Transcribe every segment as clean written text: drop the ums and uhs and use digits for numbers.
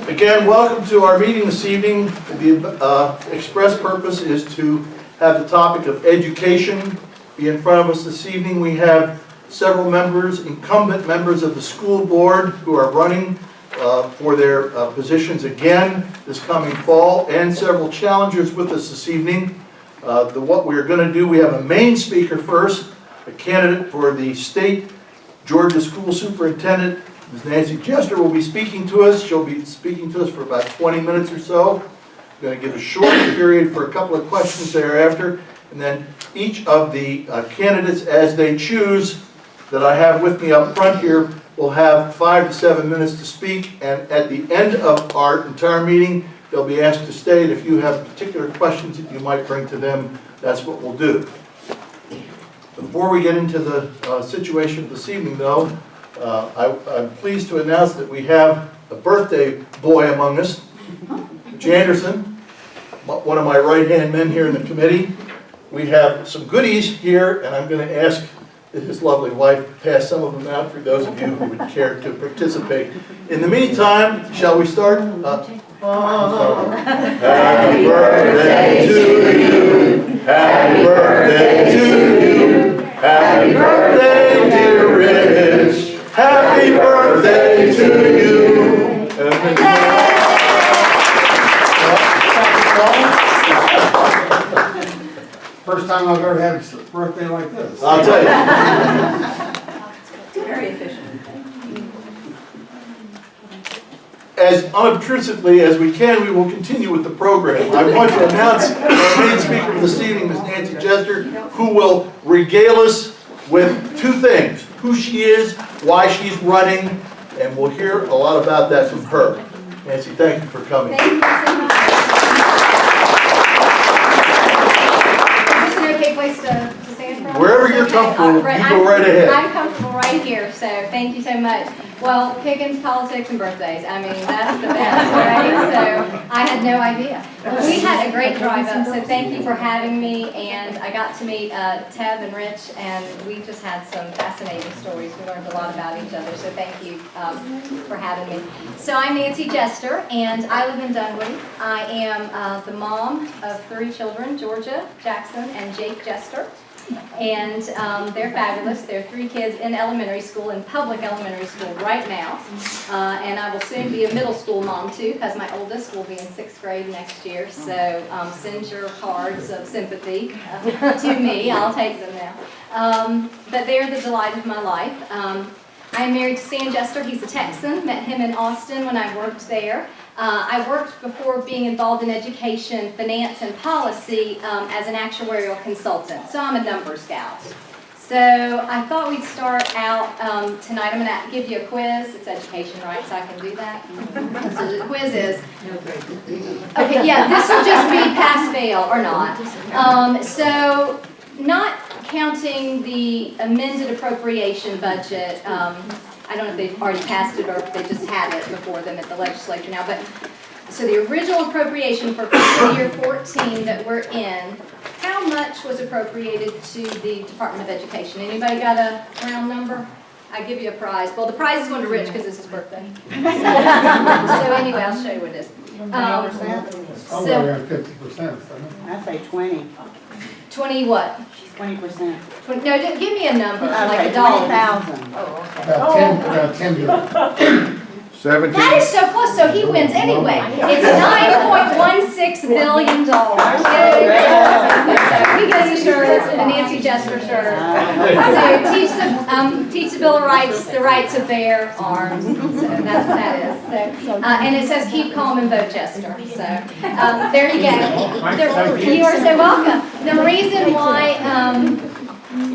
Again, welcome to our meeting this evening. The express purpose is to have the topic of education be in front of us this evening. We have several members, incumbent members of the school board who are running for their positions again this coming fall, and several challengers with us this evening. What we're going to do, we have a main speaker first, a candidate for the state Georgia school superintendent. Ms. Nancy Jester will be speaking to us. She'll be speaking to us for about 20 minutes or so. I'm going to give a short period for a couple of questions thereafter, and then each of the candidates, as they choose, that I have with me up front here, will have 5 to 7 minutes to speak, and at the end of our entire meeting, they'll be asked to stay, and if you have particular questions that you might bring to them, that's what we'll do. Before we get into the situation this evening, though, I'm pleased to announce that we have a birthday boy among us, Janderson, one of my right-hand men here in the committee. We have some goodies here, and I'm going to ask his lovely wife to pass some of them out for those of you who would care to participate. In the meantime, shall we start? Happy birthday to you. Happy birthday to you. Happy birthday, dear Rich. Happy birthday to you. First time I've ever had a birthday like this. I'll tell you. Very efficient. As unobtrusively as we can, we will continue with the program. I want to announce our main speaker this evening, Ms. Nancy Jester, who will regale us with two things: who she is, why she's running, and we'll hear a lot about that from her. Nancy, thank you for coming. Thank you so much. Is this an okay place to stand from? Wherever you're comfortable, you go right ahead. I'm comfortable right here, so thank you so much. Well, Pickens, politics, and birthdays. I mean, that's the best, right? So I had no idea. We had a great drive up, so thank you for having me. And I got to meet Tab and Rich, and we just had some fascinating stories. We learned a lot about each other, so thank you for having me. So I'm Nancy Jester, and I live in Dunwoody. I am the mom of 3 children, Georgia, Jackson, and Jake Jester. And they're fabulous. There are 3 kids in elementary school, in public elementary school right now. And I will soon be a middle school mom too, because my oldest will be in 6th grade next year. So send your cards of sympathy to me. I'll take them now. But they're the delight of my life. I'm married to Stan Jester. He's a Texan. Met him in Austin when I worked there. I worked before being involved in education, finance, and policy as an actuarial consultant. So I'm a numbers gal. So I thought we'd start out tonight. I'm going to give you a quiz. It's education, right? So I can do that. So the quiz is, okay, yeah, this will just be pass, fail, or not. So not counting the amended appropriation budget. I don't know if they've already passed it or if they just had it before them at the legislature now, but so the original appropriation for fiscal year 14 that we're in, how much was appropriated to the Department of Education? Anybody got a round number? I give you a prize. Well, the prize is going to Rich because it's his birthday. So anyway, I'll show you what it is. Somewhere around 50%. I say 20. 20 what? 20%. No, just give me a number, like Okay, a dollar. 20,000. Oh, okay. About 10 billion. 17. That is so close, so he wins anyway. It's $9.16 billion. So he gets a shirt, a Nancy Jester shirt. So teach the Bill of Rights, the right to bear arms. So that's what that is. So, and it says keep calm and vote Jester. So there you go. You are so welcome.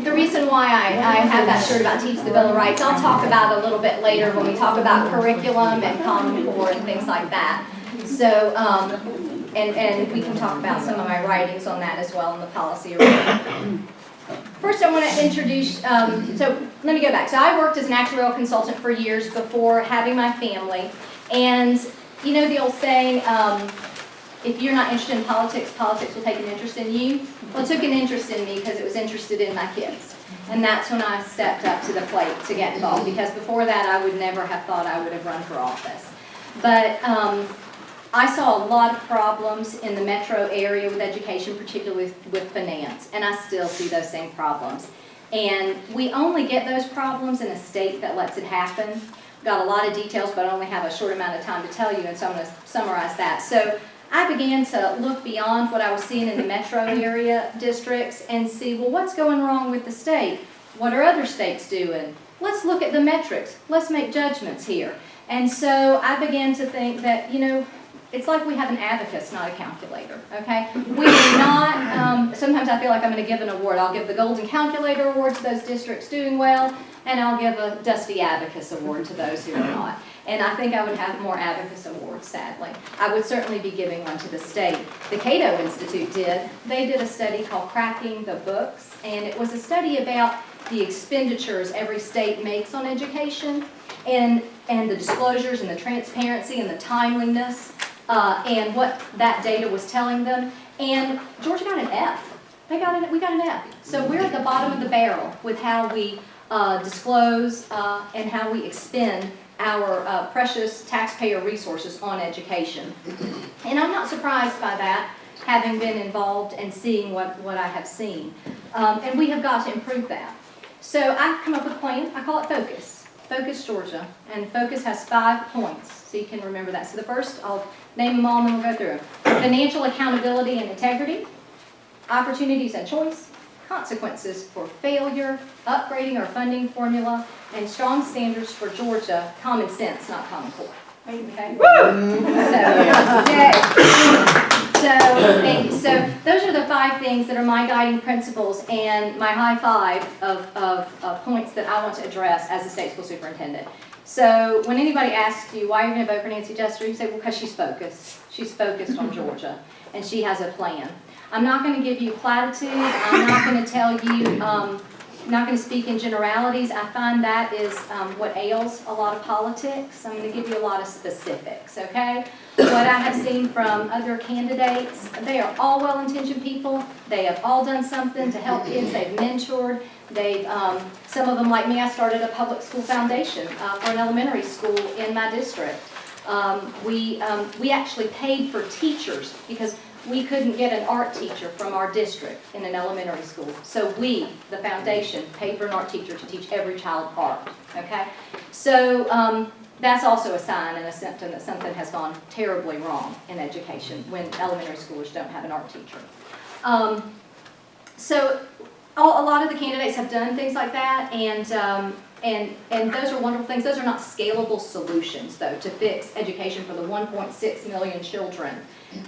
The reason why I have that shirt about Teach the Bill of Rights, I'll talk about a little bit later when we talk about curriculum and Common Core and things like that. So, and we can talk about some of my writings on that as well in the policy arena. First, I want to introduce, so let me go back. So I worked as an actuarial consultant for years before having my family. And you know the old saying, if you're not interested in politics, politics will take an interest in you. Well, it took an interest in me because it was interested in my kids. And that's when I stepped up to the plate to get involved, because before that I would never have thought I would have run for office. But I saw a lot of problems in the metro area with education, particularly with finance, and I still see those same problems. And we only get those problems in a state that lets it happen. Got a lot of details, but I only have a short amount of time to tell you, and so I'm going to summarize that. So I began to look beyond what I was seeing in the metro area districts and see, well, what's going wrong with the state? What are other states doing? Let's look at the metrics. Let's make judgments here. And so I began to think that, you know, it's like we have an abacus, not a calculator, okay? We do not, sometimes I feel like I'm going to give an award. I'll give the Golden Calculator Award to those districts doing well, and I'll give a Dusty Abacus Award to those who are not. And I think I would have more Abacus Awards, sadly. I would certainly be giving one to the state. The Cato Institute did. They did a study called Cracking the Books, and it was a study about the expenditures every state makes on education, and the disclosures and the transparency and the timeliness, and what that data was telling them. And Georgia got an F. We got an F. So we're at the bottom of the barrel with how we disclose and how we expend our precious taxpayer resources on education. And I'm not surprised by that, having been involved and seeing what I have seen. And we have got to improve that. So I've come up with a plan. I call it Focus. Focus Georgia. And Focus has 5 points, so you can remember that. So the first, I'll name them all and then we'll go through them. Financial accountability and integrity, opportunities and choice, consequences for failure, upgrading our funding formula, and strong standards for Georgia, common sense, not common core. Okay? So those are the 5 things that are my guiding principles and my high 5 of points that I want to address as a state school superintendent. So when anybody asks you why you're going to vote for Nancy Jester, you say, well, because she's focused. She's focused on Georgia, and she has a plan. I'm not going to give you platitudes. I'm not going to tell you, I'm not going to speak in generalities. I find that is what ails a lot of politics. I'm going to give you a lot of specifics, okay? What I have seen from other candidates, they are all well-intentioned people. They have all done something to help kids. They've mentored. They've, some of them, like me, I started a public school foundation for an elementary school in my district. We actually paid for teachers because we couldn't get an art teacher from our district in an elementary school. So we, the foundation, paid for an art teacher to teach every child art, okay? So that's also a sign and a symptom that something has gone terribly wrong in education when elementary schoolers don't have an art teacher. So a lot of the candidates have done things like that, and those are wonderful things. Those are not scalable solutions, though, to fix education for the 1.6 million children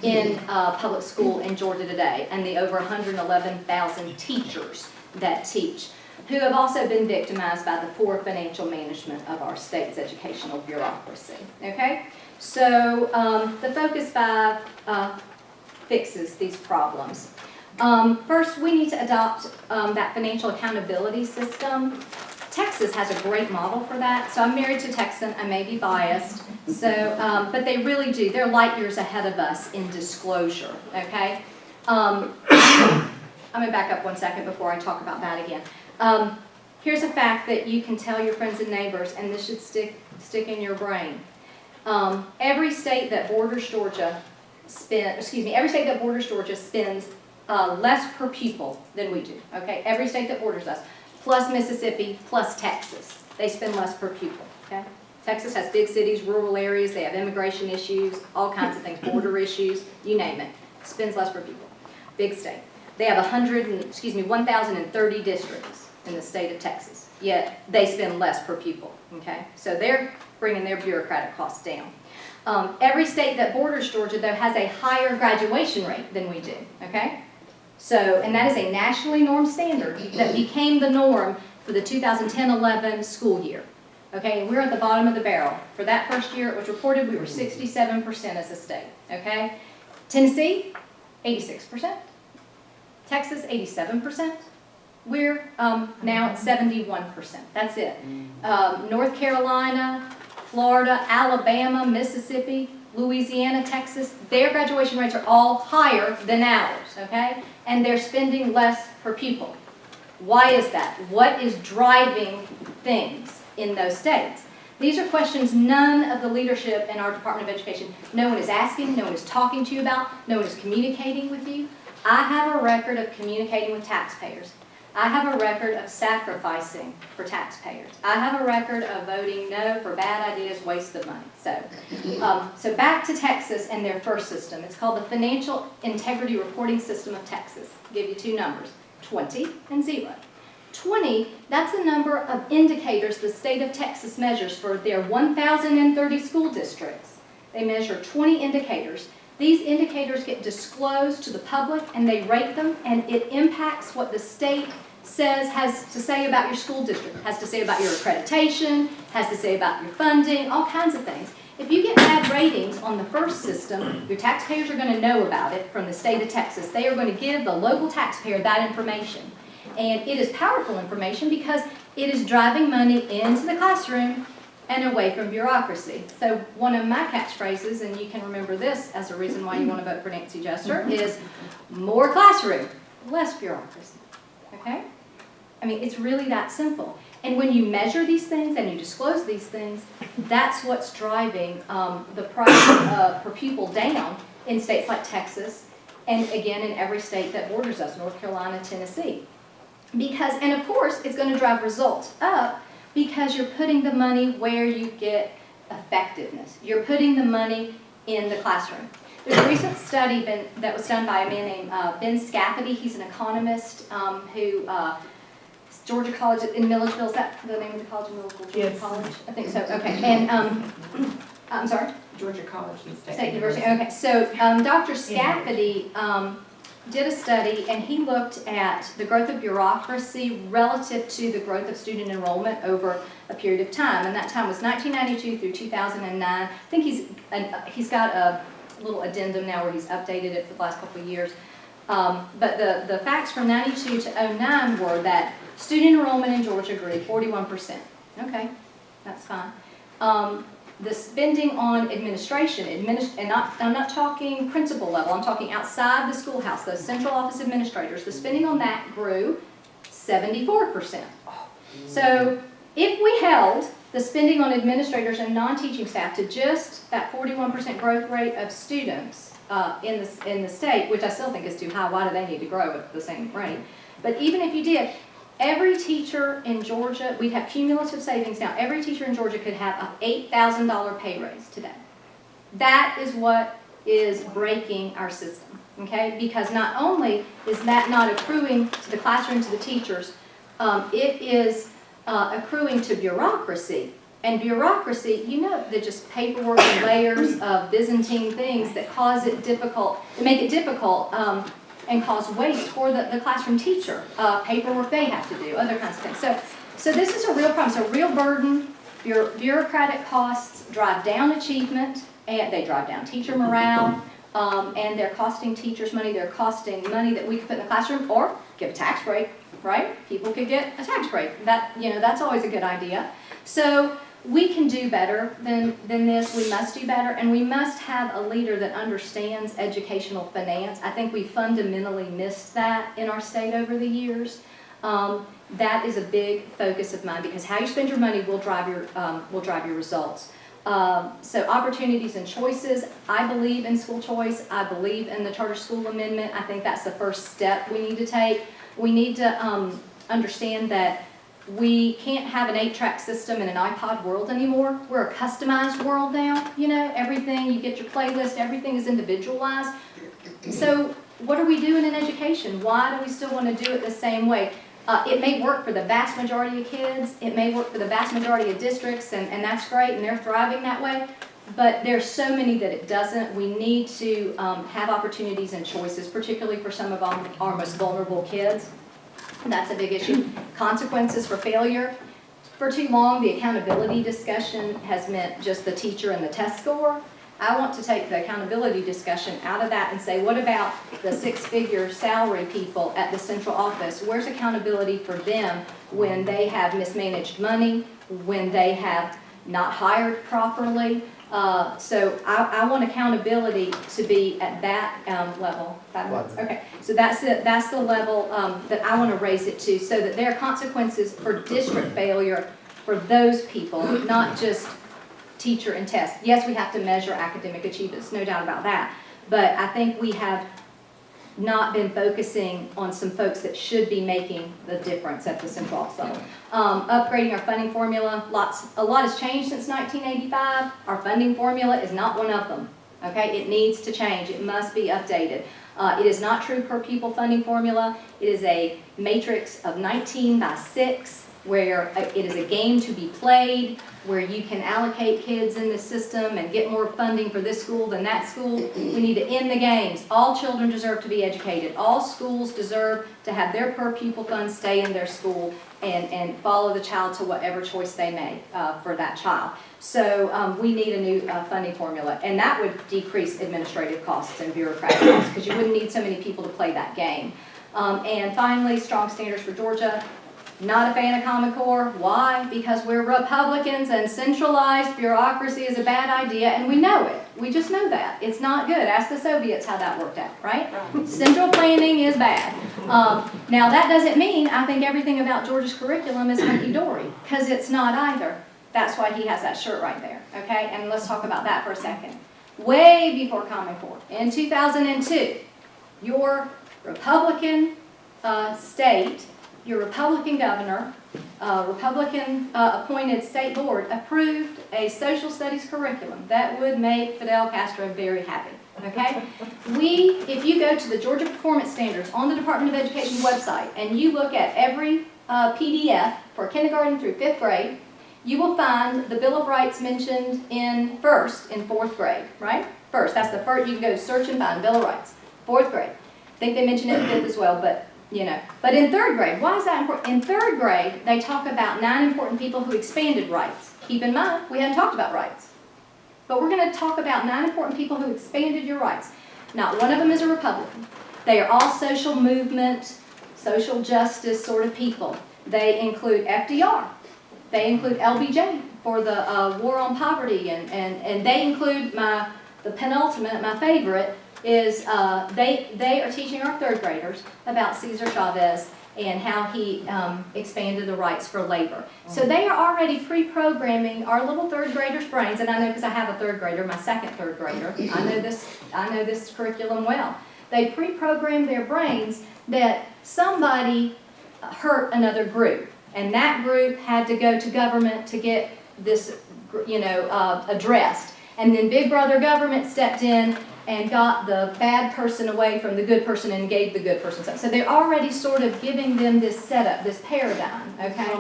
in public school in Georgia today, and the over 111,000 teachers that teach, who have also been victimized by the poor financial management of our state's educational bureaucracy. Okay? So the Focus 5 fixes these problems. First, we need to adopt that financial accountability system. Texas has a great model for that. So I'm married to a Texan. I may be biased. So, but they really do. They're light years ahead of us in disclosure, okay? I'm going to back up 1 second before I talk about that again. Here's a fact that you can tell your friends and neighbors, and this should stick in your brain. Every state that borders Georgia spends less per pupil than we do, okay? Every state that borders us, plus Mississippi, plus Texas. They spend less per pupil, okay? Texas has big cities, rural areas, they have immigration issues, all kinds of things, border issues, you name it. Spends less per pupil. Big state. They have 1,030 districts in the state of Texas, yet they spend less per pupil, okay? So they're bringing their bureaucratic costs down. Every state that borders Georgia, though, has a higher graduation rate than we do, okay? So, and that is a nationally normed standard that became the norm for the 2010-11 school year. Okay, and we're at the bottom of the barrel. For that first year, it was reported we were 67% as a state. Okay, Tennessee, 86%. Texas, 87%. We're now at 71%. That's it. North Carolina, Florida, Alabama, Mississippi, Louisiana, Texas, their graduation rates are all higher than ours, okay? And they're spending less per pupil. Why is that? What is driving things in those states? These are questions none of the leadership in our Department of Education, no one is asking, no one is talking to you about, no one is communicating with you. I have a record of communicating with taxpayers. I have a record of sacrificing for taxpayers. I have a record of voting no for bad ideas, waste of money. So back to Texas and their first system. It's called the Financial Integrity Reporting System of Texas. I'll give you two numbers, 20 and 0. 20, that's the number of indicators the state of Texas measures for their 1,030 school districts. They measure 20 indicators. These indicators get disclosed to the public and they rate them, and it impacts what the state has to say about your school district, has to say about your accreditation, has to say about your funding, all kinds of things. If you get bad ratings on the first system, your taxpayers are going to know about it from the state of Texas. They are going to give the local taxpayer that information. And it is powerful information because it is driving money into the classroom and away from bureaucracy. So one of my catchphrases, and you can remember this as a reason why you want to vote for Nancy Jester, is more classroom, less bureaucracy. Okay? I mean, it's really that simple. And when you measure these things and you disclose these things, that's what's driving the price per pupil down in states like Texas, and again in every state that borders us, North Carolina, Tennessee. Because, and of course, it's going to drive results up because you're putting the money where you get effectiveness. You're putting the money in the classroom. There's a recent study that was done by a man named Ben Scafferty. He's an economist who Georgia College in Milledgeville. Is that the name of the college in Milledgeville? Georgia Yes. College? I think so. Okay. And I'm sorry? Georgia College and State University. Okay. So Dr. Scafferty did a study, and he looked at the growth of bureaucracy relative to the growth of student enrollment over a period of time, and that time was 1992 through 2009. I think he's got a little addendum now where he's updated it for the last couple of years. But the facts from 92 to 09 were that student enrollment in Georgia grew 41%. Okay, that's fine. The spending on administration, and I'm not talking principal level, I'm talking outside the schoolhouse, those central office administrators, the spending on that grew 74%. So if we held the spending on administrators and non-teaching staff to just that 41% growth rate of students in the state, which I still think is too high, why do they need to grow at the same rate? But even if you did, every teacher in Georgia, we'd have cumulative savings now. Every teacher in Georgia could have an $8,000 pay raise today. That is what is breaking our system, okay? Because not only is that not accruing to the classroom, to the teachers, it is accruing to bureaucracy. And bureaucracy, you know, they're just paperwork and layers of Byzantine things that cause it difficult, that make it difficult and cause waste for the classroom teacher. Paperwork they have to do, other kinds of things. So this is a real problem. So real burden, bureaucratic costs drive down achievement, and they drive down teacher morale, and they're costing teachers money. They're costing money that we could put in the classroom or give a tax break, right? People could get a tax break. That's always a good idea. So we can do better than this. We must do better, and we must have a leader that understands educational finance. I think we fundamentally missed that in our state over the years. That is a big focus of mine because how you spend your money will drive your results. So opportunities and choices. I believe in school choice. I believe in the charter school amendment. I think that's the first step we need to take. We need to understand that we can't have an 8-track system in an iPod world anymore. We're a customized world now. You know, everything, you get your playlist, everything is individualized. So what are we doing in education? Why do we still want to do it the same way? It may work for the vast majority of kids. It may work for the vast majority of districts, and that's great, and they're thriving that way. But there's so many that it doesn't. We need to have opportunities and choices, particularly for some of our most vulnerable kids. That's a big issue. Consequences for failure. For too long, the accountability discussion has meant just the teacher and the test score. I want to take the accountability discussion out of that and say, what about the 6-figure salary people at the central office? Where's accountability for them when they have mismanaged money, when they have not hired properly? So I want accountability to be at that level. 5 minutes? Okay, so that's the level that I want to raise it to, so that there are consequences for district failure for those people, not just teacher and test. Yes, we have to measure academic achievements, no doubt about that. But I think we have not been focusing on some folks that should be making the difference at the central office level. Upgrading our funding formula, a lot has changed since 1985. Our funding formula is not one of them, okay? It needs to change, it must be updated. It is not true per pupil funding formula. It is a matrix of 19 by 6, where it is a game to be played, where you can allocate kids in the system and get more funding for this school than that school. We need to end the games. All children deserve to be educated. All schools deserve to have their per pupil funds stay in their school and follow the child to whatever choice they make for that child. So we need a new funding formula, and that would decrease administrative costs and bureaucratic costs, because you wouldn't need so many people to play that game. And finally, strong standards for Georgia. Not a fan of Common Core. Why? Because we're Republicans and centralized bureaucracy is a bad idea, and we know it. We just know that. It's not good. Ask the Soviets how that worked out, right? Central planning is bad. Now, that doesn't mean I think everything about Georgia's curriculum is hunky-dory, because it's not either. That's why he has that shirt right there, okay? And let's talk about that for a second. Way before Common Core, in 2002, your Republican state, your Republican governor, Republican appointed state board approved a social studies curriculum that would make Fidel Castro very happy, okay? If you go to the Georgia Performance Standards on the Department of Education website and you look at every PDF for kindergarten through 5th grade, you will find the Bill of Rights mentioned in 4th grade, right? First, that's the first, you can go search and find Bill of Rights, 4th grade. I think they mention it in 5th as well, but but in 3rd grade, why is that important? In 3rd grade, they talk about 9 important people who expanded rights. Keep in mind, we haven't talked about rights. But we're going to talk about 9 important people who expanded your rights. Not one of them is a Republican. They are all social movement, social justice sort of people. They include FDR. They include LBJ for the war on poverty. And they include the penultimate, my favorite, is they are teaching our 3rd graders about Cesar Chavez and how he expanded the rights for labor. So they are already pre-programming our little 3rd graders' brains, and I know because I have a 3rd grader, my second 3rd grader, I know this curriculum well. They pre-program their brains that somebody hurt another group, and that group had to go to government to get this, addressed. And then Big Brother government stepped in and got the bad person away from the good person and gave the good person something. So they're already sort of giving them this setup, this paradigm, okay?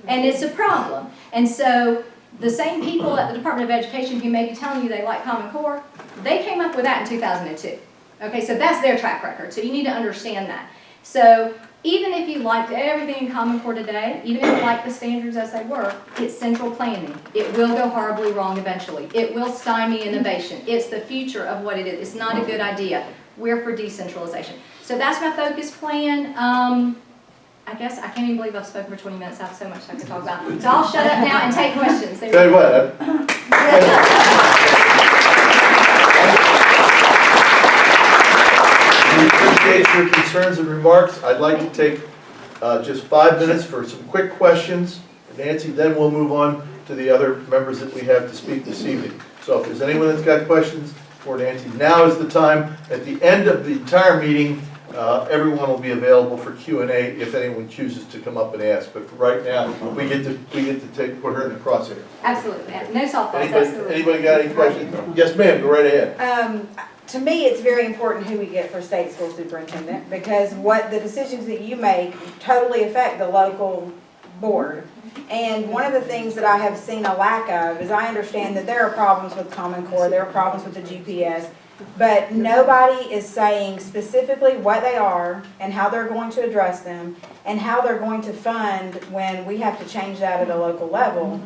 And it's a problem. And so the same people at the Department of Education who may be telling you they like Common Core, they came up with that in 2002. Okay, so that's their track record. So you need to understand that. So even if you liked everything in Common Core today, even if you like the standards as they were, it's central planning. It will go horribly wrong eventually. It will stymie innovation. It's the future of what it is. It's not a good idea. We're for decentralization. So that's my focus plan. I guess I can't even believe I've spoken for 20 minutes. I have so much I could talk about. So I'll shut up now and take questions. Tell you what, we appreciate your concerns and remarks. I'd like to take just 5 minutes for some quick questions. Nancy, then we'll move on to the other members that we have to speak this evening. So if there's anyone that's got questions for Nancy, now is the time. At the end of the entire meeting, everyone will be available for Q&A if anyone chooses to come up and ask. But for right now, we get to put her in the crosshairs. Absolutely. No softballs. Anybody got any questions? Yes, ma'am. Go right ahead. To me, it's very important who we get for state school superintendent, because what the decisions that you make totally affect the local board. And one of the things that I have seen a lack of is, I understand that there are problems with Common Core, there are problems with the GPS, but nobody is saying specifically what they are and how they're going to address them and how they're going to fund when we have to change that at a local level.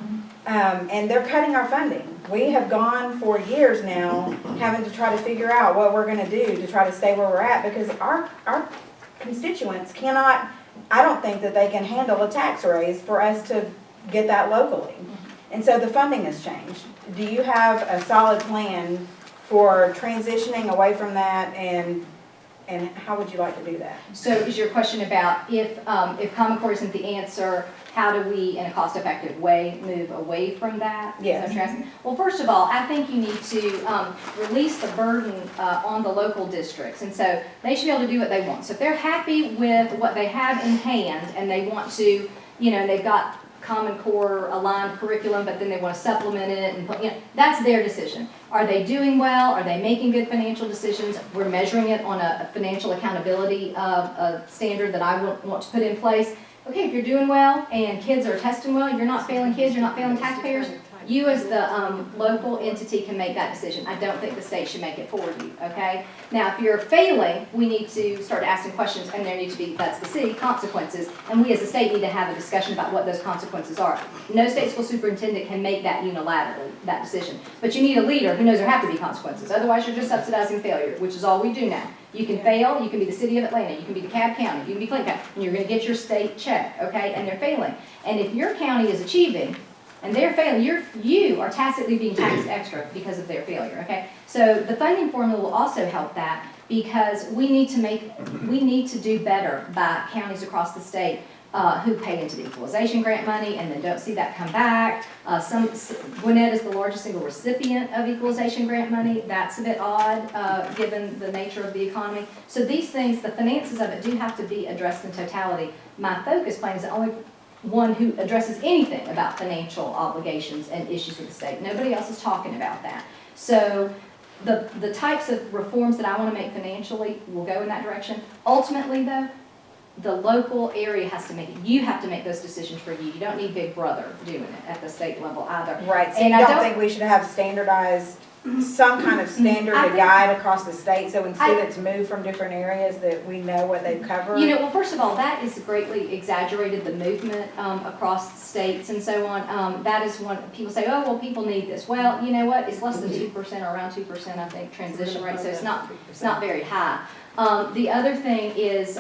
And they're cutting our funding. We have gone for years now having to try to figure out what we're going to do to try to stay where we're at, because our constituents cannot, I don't think that they can handle a tax raise for us to get that locally. And so the funding has changed. Do you have a solid plan for transitioning away from that and And how would you like to do that? So is your question about if Common Core isn't the answer, how do we, in a cost-effective way, move away from that? Is that Yes. what you're asking? Well, first of all, I think you need to release the burden on the local districts. And so they should be able to do what they want. So if they're happy with what they have in hand and they want to, they've got Common Core aligned curriculum, but then they want to supplement it and put, that's their decision. Are they doing well? Are they making good financial decisions? We're measuring it on a financial accountability standard that I want to put in place. Okay, if you're doing well and kids are testing well, you're not failing kids, you're not failing taxpayers, you as the local entity can make that decision. I don't think the state should make it for you, okay? Now, if you're failing, we need to start asking questions, and there need to be, that's the city, consequences, and we as a state need to have a discussion about what those consequences are. No state school superintendent can make that unilaterally, that decision. But you need a leader who knows there have to be consequences, otherwise you're just subsidizing failure, which is all we do now. You can fail, you can be the city of Atlanta, you can be DeKalb County, you can be Clinton County, and you're gonna get your state check, okay? And they're failing. And if your county is achieving, and they're failing, you are tacitly being taxed extra because of their failure, okay? So the funding formula will also help that because we need to do better by counties across the state who pay into the equalization grant money and then don't see that come back. Gwinnett is the largest single recipient of equalization grant money. That's a bit odd given the nature of the economy. So these things, the finances of it do have to be addressed in totality. My focus plan is the only one who addresses anything about financial obligations and issues with the state. Nobody else is talking about that. So the types of reforms that I want to make financially will go in that direction. Ultimately, though, the local area has to make it. You have to make those decisions for you. You don't need Big Brother doing it at the state level either. Right, so And you I don't think we should have standardized, some kind of standard I to think- guide across the state, so when students move from different areas, that we know what they cover? Well, first of all, that is greatly exaggerated, the movement across states and so on. That is one, people say, oh, well, people need this. Well, you know what, it's less than 2% or around 2%, I think, transition rate, so it's not very high. The other thing is,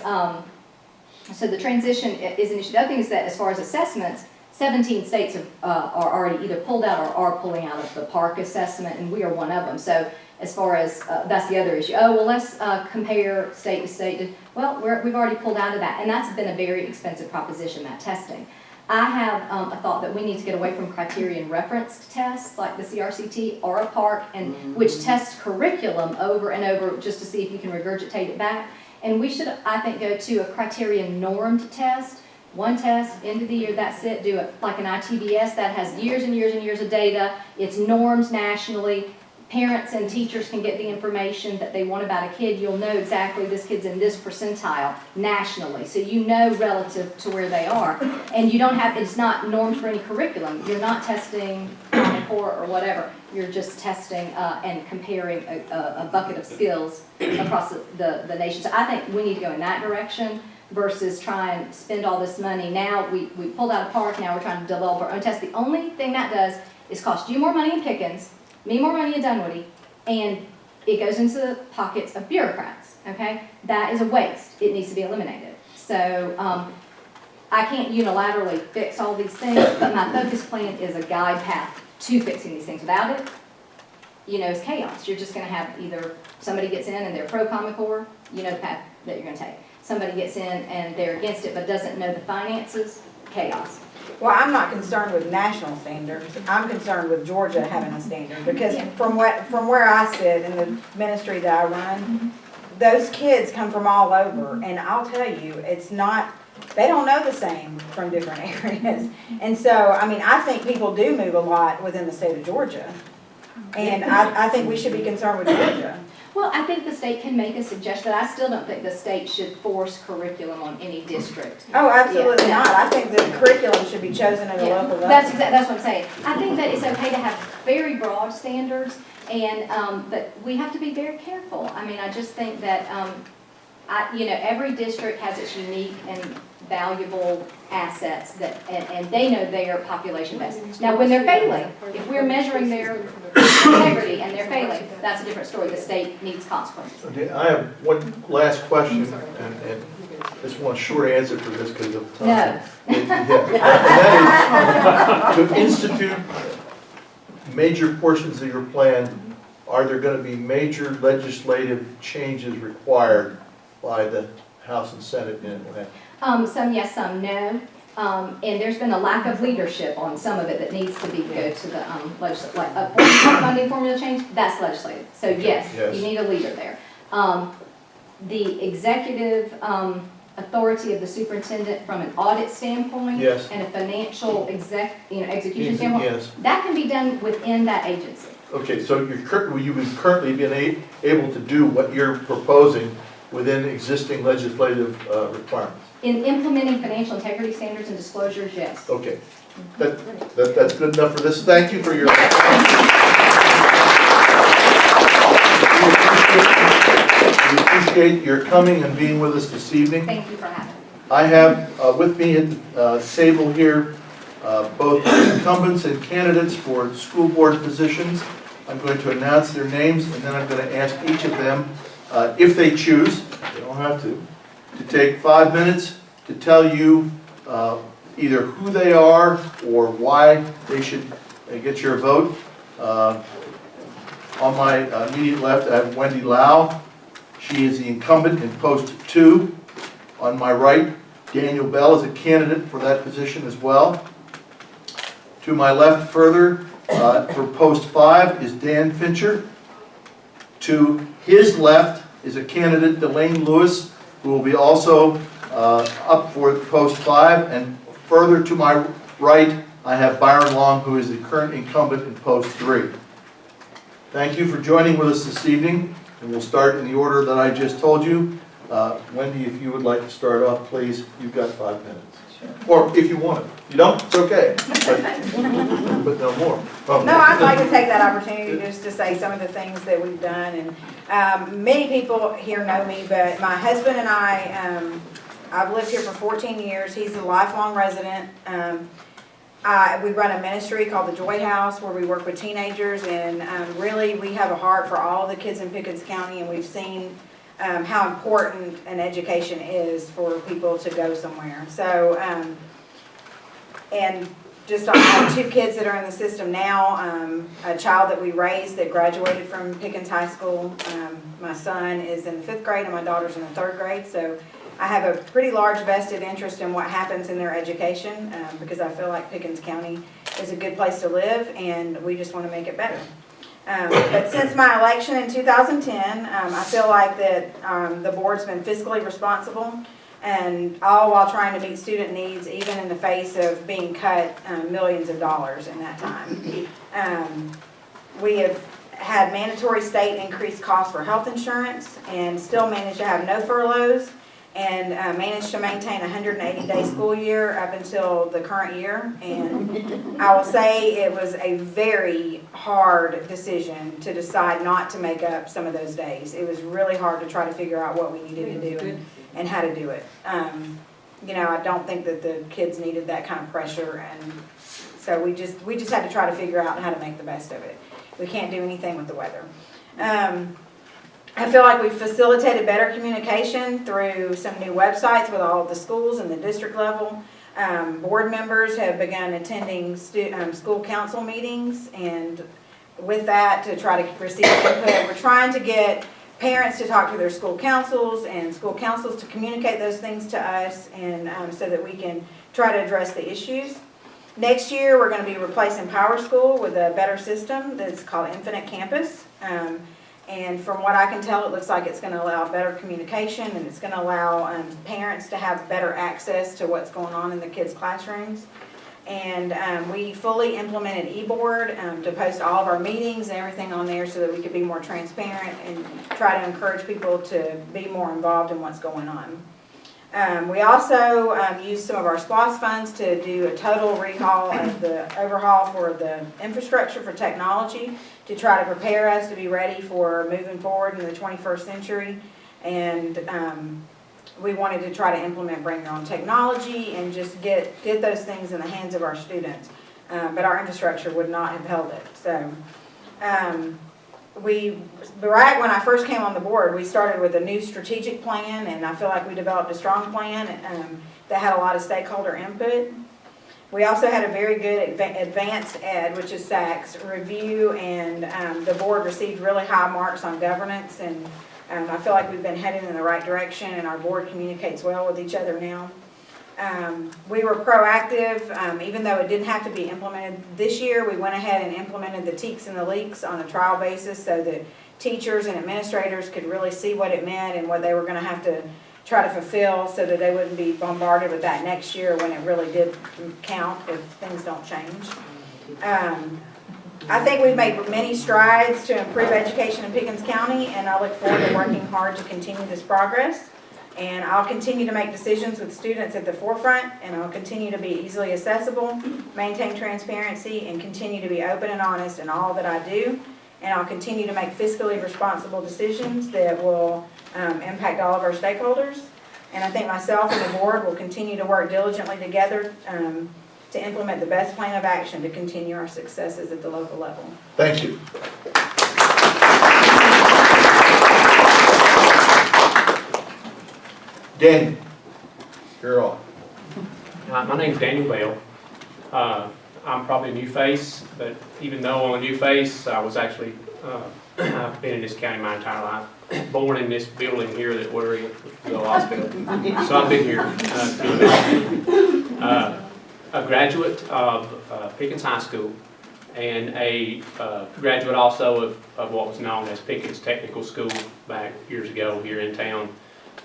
so the transition is an issue. The other thing is that as far as assessments, 17 states are already either pulled out or are pulling out of the PARC assessment, and we are one of them. So as far as, that's the other issue. Oh, well, let's compare state to state. Well, we've already pulled out of that, and that's been a very expensive proposition, that testing. I have a thought that we need to get away from criterion referenced tests like the CRCT or a PARC, and which tests curriculum over and over just to see if you can regurgitate it back. And we should, I think, go to a criterion normed test. One test, end of the year, that's it. Do it like an ITBS that has years and years and years of data. It's normed nationally. Parents and teachers can get the information that they want about a kid. You'll know exactly this kid's in this percentile nationally. So you know relative to where they are. And you don't have, it's not normed for any curriculum. You're not testing Common Core or whatever. You're just testing and comparing a bucket of skills across the nation. So I think we need to go in that direction versus try and spend all this money. Now we pulled out a PARC, now we're trying to develop our own test. The only thing that does is cost you more money in Pickens, me more money in Dunwoody, and it goes into the pockets of bureaucrats, okay? That is a waste. It needs to be eliminated. So I can't unilaterally fix all these things, but my focus plan is a guide path to fixing these things. Without it, it's chaos. You're just gonna have either somebody gets in and they're pro Common Core, the path that you're gonna take. Somebody gets in and they're against it but doesn't know the finances, chaos. Well, I'm not concerned with national standards. I'm concerned with Georgia having a standard, because from where I sit in the ministry that I run, those kids come from all over, and I'll tell you, they don't know the same from different areas. And so, I think people do move a lot within the state of Georgia, and I think we should be concerned with Georgia. Well, I think the state can make a suggestion. I still don't think the state should force curriculum on any district. Oh, absolutely Yeah. not. I think the curriculum should be chosen at a Yeah, local level. that's what I'm saying. I think that it's okay to have very broad standards, and but we have to be very careful. I just think that every district has its unique and valuable assets and they know their population best. Now, when they're failing, if we're measuring their integrity and they're failing, that's a different story. The state needs consequences. Okay, I have one last question, and I just want a short answer for this because of time. No. And that is, to institute major portions of your plan, are there going to be major legislative changes required by the House and Senate in Atlanta? Some yes, some no. And there's been a lack of leadership on some of it that needs to be go to the legislature, like funding formula change, that's legislative. So yes, Yes. you need a leader there. The executive authority of the superintendent from an audit standpoint Yes. and a financial execution standpoint, Yes. that can be done within that agency. Okay, so you would currently be able to do what you're proposing within existing legislative requirements? In implementing financial integrity standards and disclosures, yes. Okay, that's good enough for this. Thank you for your. We appreciate your coming and being with us this evening. Thank you for having me. I have with me at the table here both incumbents and candidates for school board positions. I'm going to announce their names, and then I'm going to ask each of them, if they choose, they don't have to take 5 minutes to tell you either who they are or why they should get your vote. On my immediate left, I have Wendy Lowe. She is the incumbent in post 2. On my right, Daniel Bell is a candidate for that position as well. To my left further, for post 5 is Dan Fincher. To his left is a candidate, Delane Lewis, who will be also up for post 5. And further to my right, I have Byron Long, who is the current incumbent in post 3. Thank you for joining with us this evening, and we'll start in the order that I just told you. Wendy, if you would like to start off, please, you've got 5 minutes. Or if you want it. You don't, it's okay, but no more. No, I'd like to take that opportunity just to say some of the things that we've done. And many people here know me, but my husband and I've lived here for 14 years. He's a lifelong resident. We run a ministry called the Joy House where we work with teenagers, and really we have a heart for all the kids in Pickens County, and we've seen how important an education is for people to go somewhere. So, and just I have 2 kids that are in the system now, a child that we raised that graduated from Pickens High School. My son is in the 5th grade and my daughter's in the 3rd grade. So I have a pretty large vested interest in what happens in their education because I feel like Pickens County is a good place to live and we just want to make it better. But since my election in 2010, I feel like that the board's been fiscally responsible, and all while trying to meet student needs, even in the face of being cut millions of dollars in that time. We have had mandatory state increased costs for health insurance and still managed to have no furloughs and managed to maintain a 180-day school year up until the current year. And I will say it was a very hard decision to decide not to make up some of those days. It was really hard to try to figure out what we needed to do and how to do it. You know, I don't think that the kids needed that kind of pressure, and so we just had to try to figure out how to make the best of it. We can't do anything with the weather. I feel like we've facilitated better communication through some new websites with all of the schools and the district level. Board members have begun attending school council meetings, and with that to try to receive input. We're trying to get parents to talk to their school councils and school councils to communicate those things to us, and so that we can try to address the issues. Next year we're going to be replacing Power School with a better system that's called Infinite Campus. And from what I can tell, it looks like it's going to allow better communication, and it's going to allow parents to have better access to what's going on in the kids' classrooms. And we fully implemented eBoard to post all of our meetings and everything on there so that we could be more transparent and try to encourage people to be more involved in what's going on. We also used some of our SPLOS funds to do a total overhaul for the infrastructure for technology to try to prepare us to be ready for moving forward in the 21st century. And we wanted to try to implement bring your own technology and just get those things in the hands of our students. But our infrastructure would not have held it. So right when I first came on the board, we started with a new strategic plan, and I feel like we developed a strong plan that had a lot of stakeholder input. We also had a very good advanced ed, which is SACS, review, and the board received really high marks on governance, and I feel like we've been headed in the right direction and our board communicates well with each other now. We were proactive, even though it didn't have to be implemented this year, we went ahead and implemented the teaks and the leaks on a trial basis so that teachers and administrators could really see what it meant and what they were gonna have to try to fulfill so that they wouldn't be bombarded with that next year when it really did count if things don't change. I think we've made many strides to improve education in Pickens County, and I look forward to working hard to continue this progress. And I'll continue to make decisions with students at the forefront, and I'll continue to be easily accessible, maintain transparency, and continue to be open and honest in all that I do. And I'll continue to make fiscally responsible decisions that will impact all of our stakeholders. And I think myself and the board will continue to work diligently together to implement the best plan of action to continue our successes at the local level. Thank you. Daniel, you're on. My name's Daniel Bell. I'm probably a new face, but even though I'm a new face, I was actually, I've been in this county my entire life. Born in this building here that we're in, the hospital. So I've been here. A graduate of Pickens High School and a graduate also of what was known as Pickens Technical School back years ago here in town.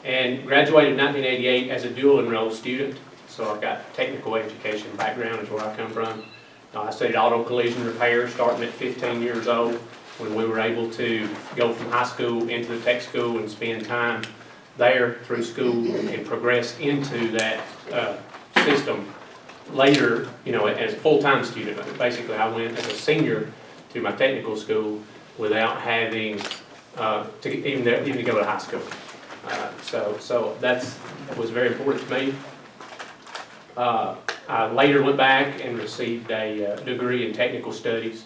And graduated in 1988 as a dual enrolled student. So I've got technical education background is where I come from. I studied auto collision repair starting at 15 years old when we were able to go from high school into the tech school and spend time there through school and progress into that system. Later, you know, as a full-time student, basically I went as a senior to my technical school without having to even go to high school. So that was very important to me. I later went back and received a degree in technical studies.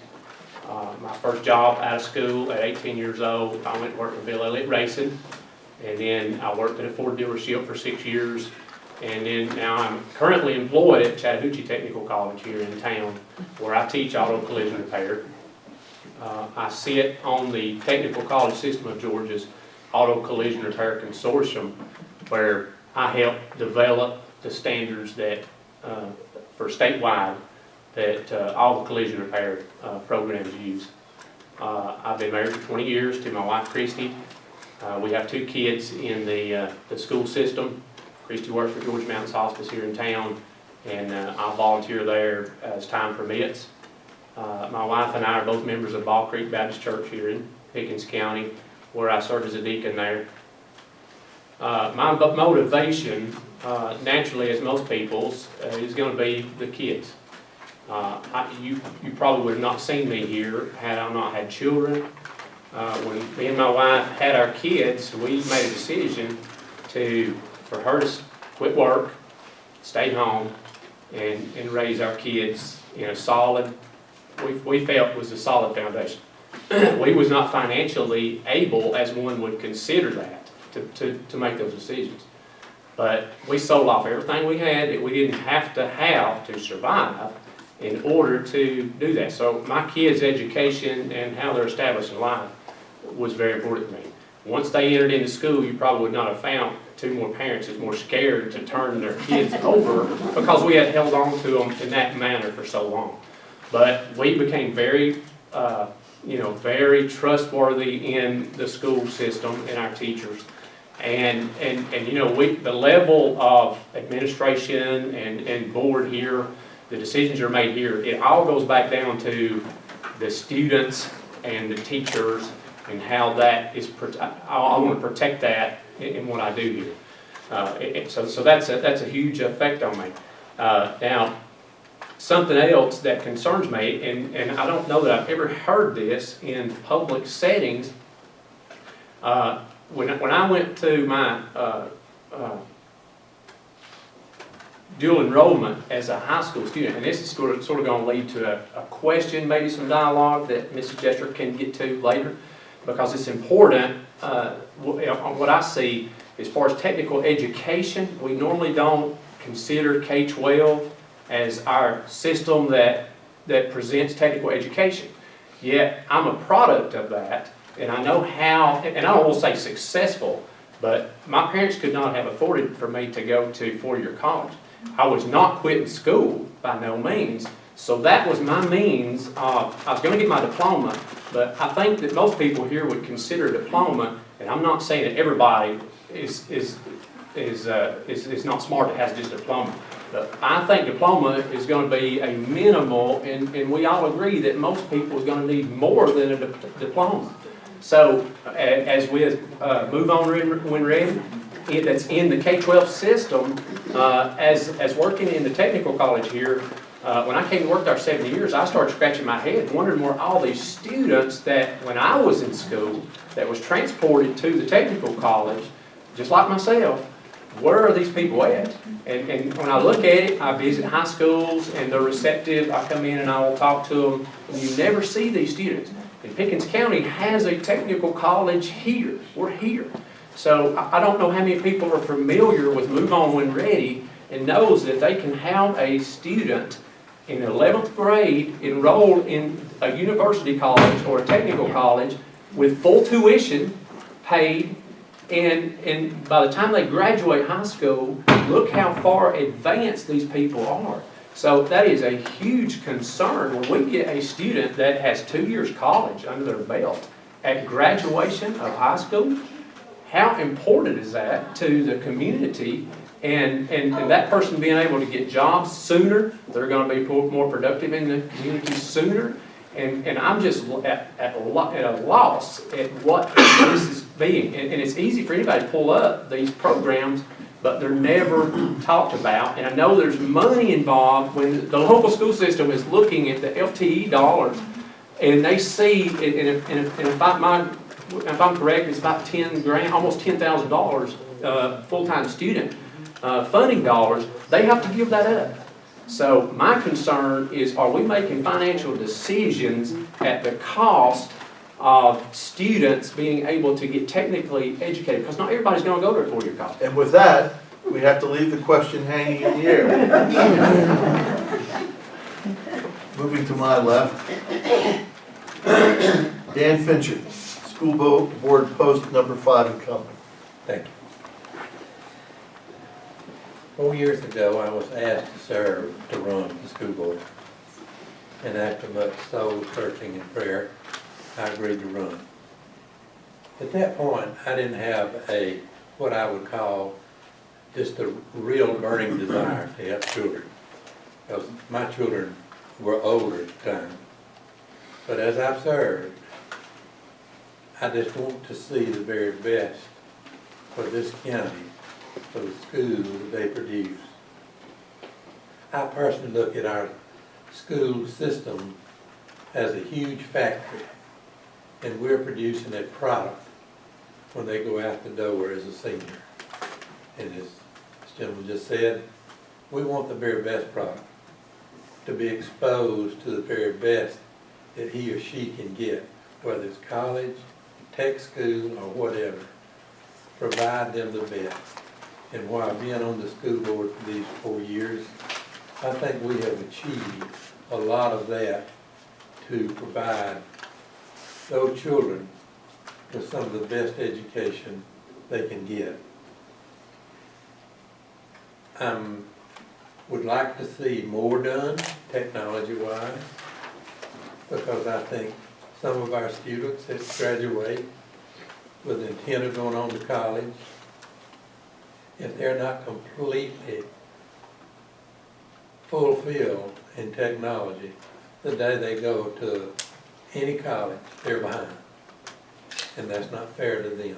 My first job out of school at 18 years old, I went to work for Bill Elliott Racing, and then I worked at a Ford dealership for 6 years, and then now I'm currently employed at Chattahoochee Technical College here in town, where I teach auto collision repair. I sit on the Technical College System of Georgia's Auto Collision Repair Consortium, where I help develop the standards that for statewide that all the collision repair programs use. I've been married for 20 years to my wife Christy. We have 2 kids in the school system. Christy works for Georgia Mountains Hospice here in town, and I volunteer there as time permits. My wife and I are both members of Ball Creek Baptist Church here in Pickens County, where I serve as a deacon there. My motivation, naturally as most people's, is going to be the kids. You probably would have not seen me here had I not had children. When me and my wife had our kids, we made a decision for her to quit work, stay home, and raise our kids in a solid, we felt was a solid foundation. We was not financially able, as one would consider that, to make those decisions. But we sold off everything we had that we didn't have to survive in order to do that. So my kids' education and how they're established in life was very important to me. Once they entered into school, you probably would not have found 2 more parents as more scared to turn their kids over because we had held on to them in that manner for so long. But we became very very trustworthy in the school system and our teachers. And the level of administration and board here, the decisions are made here, it all goes back down to the students and the teachers and how that is, I want to protect that in what I do here. So that's a huge effect on me. Now, something else that concerns me, and I don't know that I've ever heard this in public settings, when I went to my dual enrollment as a high school student, and this is sort of going to lead to a question, maybe some dialogue that Mrs. Jester can get to later, because it's important. What I see as far as technical education, we normally don't consider K-12 as our system that presents technical education. Yet I'm a product of that, and I know how, and I don't want to say successful, but my parents could not have afforded for me to go to four-year college. I was not quitting school by no means, so that was my means of, I was going to get my diploma, but I think that most people here would consider a diploma, and I'm not saying that everybody is not smart that has just a diploma. But I think diploma is going to be a minimal, and we all agree that most people are going to need more than a diploma. So as we move on when ready, that's in the K-12 system, as working in the technical college here, when I came to work there 7 years, I started scratching my head, wondering where all these students that, when I was in school, that was transported to the technical college, just like myself, where are these people at? And when I look at it, I visit high schools and they're receptive. I come in and I will talk to them. And you never see these students. And Pickens County has a technical college here. We're here. So I don't know how many people are familiar with Move On When Ready and knows that they can have a student in 11th grade enrolled in a university college or a technical college with full tuition paid. And by the time they graduate high school, look how far advanced these people are. So that is a huge concern when we get a student that has 2 years college under their belt at graduation of high school. How important is that to the community and that person being able to get jobs sooner? They're going to be more productive in the community sooner. And I'm just at a loss at what this is being. And it's easy for anybody to pull up these programs, but they're never talked about. And I know there's money involved when the local school system is looking at the FTE dollars, and they see, and if I'm correct, it's about 10 grand, almost $10,000 full-time student funding dollars. They have to give that up. So my concern is, are we making financial decisions at the cost of students being able to get technically educated? Because not everybody's going to go to a four-year college. And with that, we have to leave the question hanging in the air. Moving to my left. Dan Fincher, School Board Post number 5 incumbent. Thank you. 4 years ago, I was asked to serve to run the school board. And after much soul searching and prayer, I agreed to run. At that point, I didn't have what I would call just a real burning desire to help children. Because my children were older at the time. But as I've served, I just want to see the very best for this county, for the schools that they produce. I personally look at our school system as a huge factory, and we're producing a product when they go out the door as a senior. And as this gentleman just said, we want the very best product, to be exposed to the very best that he or she can get, whether it's college, tech school, or whatever. Provide them the best. And while being on the school board for these 4 years, I think we have achieved a lot of that to provide those children with some of the best education they can get. Would like to see more done technology-wise, because I think some of our students that graduate with the intent of going on to college, if they're not completely fulfilled in technology, the day they go to any college, they're behind. And that's not fair to them.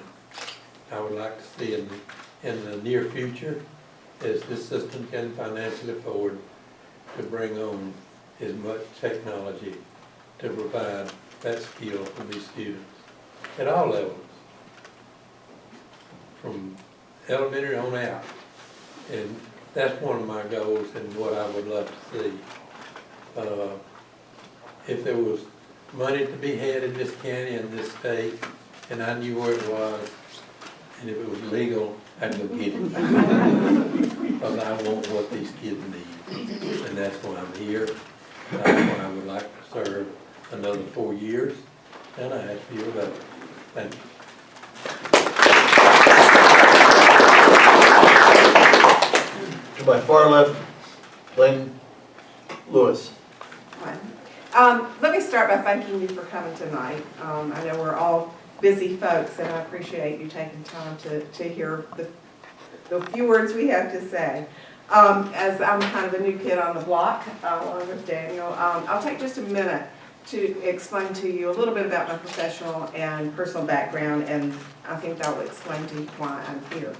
I would like to see in the near future, as this system can financially afford, to bring on as much technology to provide that skill for these students at all levels, from elementary on out. And that's one of my goals and what I would love to see. If there was money to be had in this county and this state, and I knew where it was, and if it was legal, I'd go get it. Because I want what these kids need. And that's why I'm here. That's why I would like to serve another 4 years. And I ask for your vote. Thank you. To my far left, Delane Lewis. Let me start by thanking you for coming tonight. I know we're all busy folks, and I appreciate you taking time to hear the few words we have to say. As I'm kind of a new kid on the block, along with Daniel, I'll take just a minute to explain to you a little bit about my professional and personal background, and I think that will explain to you why I'm here.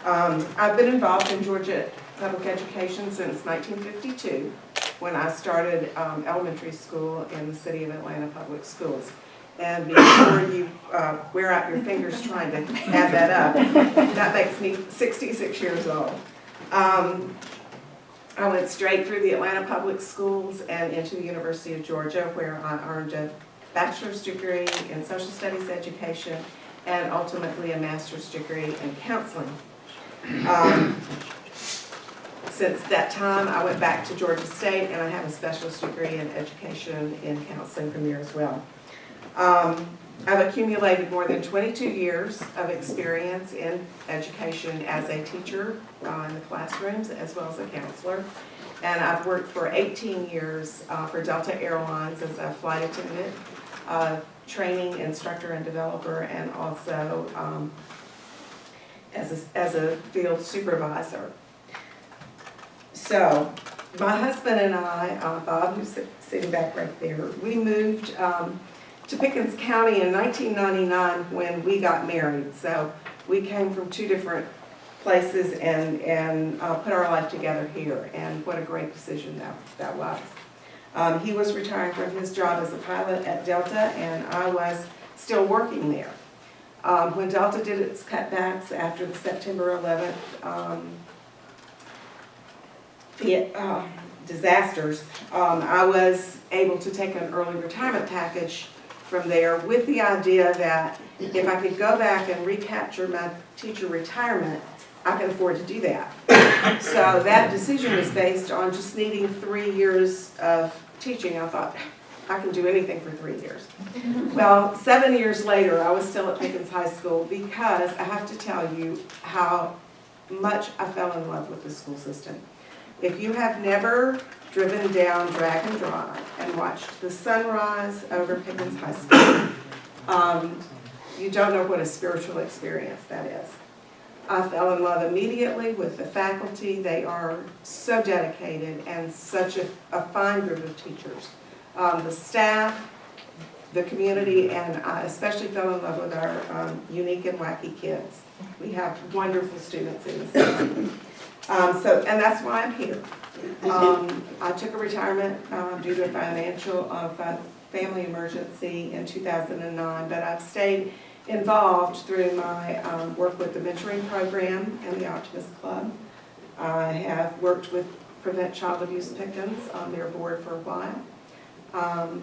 I've been involved in Georgia public education since 1952, when I started elementary school in the city of Atlanta Public Schools. And before you wear out your fingers trying to add that up, that makes me 66 years old. I went straight through the Atlanta Public Schools and into the University of Georgia, where I earned a bachelor's degree in social studies education and ultimately a master's degree in counseling. Since that time, I went back to Georgia State, and I have a specialist degree in education in counseling from there as well. I've accumulated more than 22 years of experience in education as a teacher in the classrooms as well as a counselor. And I've worked for 18 years for Delta Airlines as a flight attendant, training instructor and developer, and also as a field supervisor. So, my husband and I, Bob, who's sitting back right there, we moved to Pickens County in 1999 when we got married. So, we came from two different places and put our life together here. And what a great decision that was. He was retiring from his job as a pilot at Delta, and I was still working there. When Delta did its cutbacks after the September 11th disasters, I was able to take an early retirement package from there with the idea that if I could go back and recapture my teacher retirement, I could afford to do that. So that decision was based on just needing 3 years of teaching. I thought, I can do anything for 3 years. Well, 7 years later, I was still at Pickens High School because I have to tell you how much I fell in love with the school system. If you have never driven down Dragon Drive and watched the sunrise over Pickens High School, you don't know what a spiritual experience that is. I fell in love immediately with the faculty. They are so dedicated and such a fine group of teachers. The staff, the community, and I especially fell in love with our unique and wacky kids. We have wonderful students in the city. And that's why I'm here. I took a retirement due to a family emergency in 2009, but I've stayed involved through my work with the mentoring program and the Optimist Club. I have worked with Prevent Child Abuse Pickens on their board for a while. I'm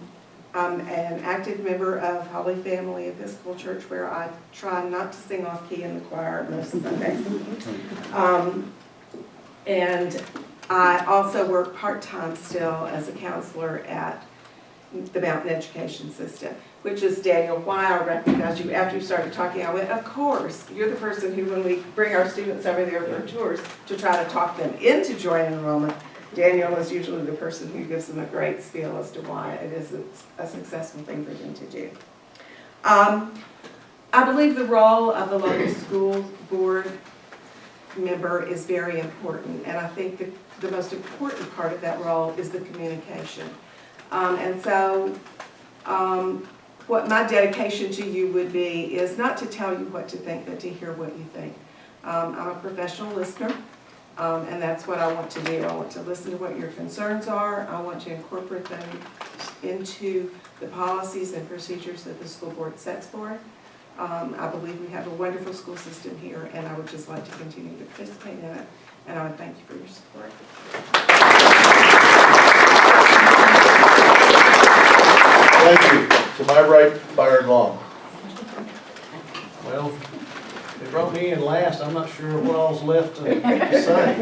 an active member of Holy Family Episcopal Church, where I try not to sing off key in the choir most Sundays. And I also work part-time still as a counselor at the Mountain Education System, which is, Daniel, why I recognized you after you started talking. I went, of course, you're the person who, when we bring our students over there for tours to try to talk them into joint enrollment, Daniel is usually the person who gives them a great spiel as to why it is a successful thing for them to do. I believe the role of the local school board member is very important, and I think the most important part of that role is the communication. And so what my dedication to you would be is not to tell you what to think, but to hear what you think. I'm a professional listener, and that's what I want to do. I want to listen to what your concerns are. I want to incorporate them into the policies and procedures that the school board sets for it. I believe we have a wonderful school system here, and I would just like to continue to participate in it, and I would thank you for your support. Thank you. To my right, Byron Long. Well, they brought me in last. I'm not sure what all's left to say.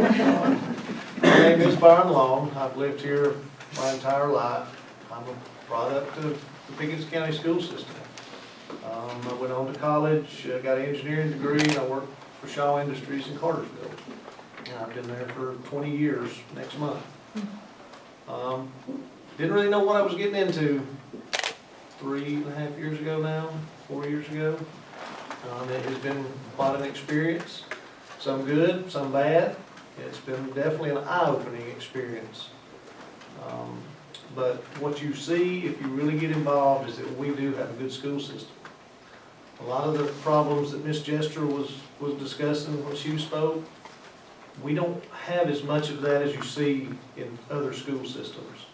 My name is Byron Long. I've lived here my entire life. I'm a product of the Pickens County school system. I went on to college, got an engineering degree, and I worked for Shaw Industries in Cartersville. And I've been there for 20 years next month. Didn't really know what I was getting into 3.5 years ago now, 4 years ago. It has been quite an experience, some good, some bad. It's been definitely an eye-opening experience. But what you see, if you really get involved, is that we do have a good school system. A lot of the problems that Miss Jester was discussing when she spoke, we don't have as much of that as you see in other school systems.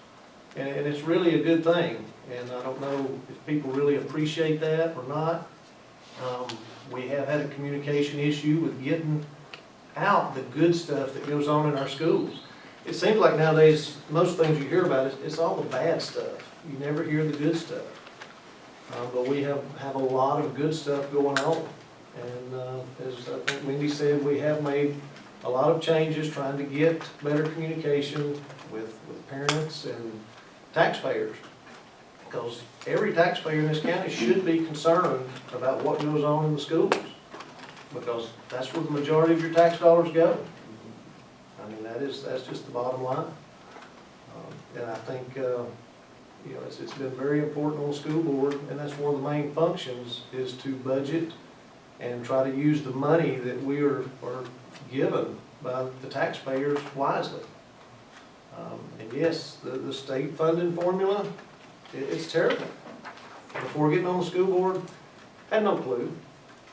And it's really a good thing. And I don't know if people really appreciate that or not. We have had a communication issue with getting out the good stuff that goes on in our schools. It seems like nowadays, most things you hear about, it's all the bad stuff. You never hear the good stuff. But we have a lot of good stuff going on. And as I think Wendy said, we have made a lot of changes trying to get better communication with parents and taxpayers. Because every taxpayer in this county should be concerned about what goes on in the schools. Because that's where the majority of your tax dollars go. I mean, that's just the bottom line. And I think, it's been very important on the school board, and that's one of the main functions, is to budget and try to use the money that we are given by the taxpayers wisely. And yes, the state funding formula, it's terrible. Before getting on the school board, I had no clue.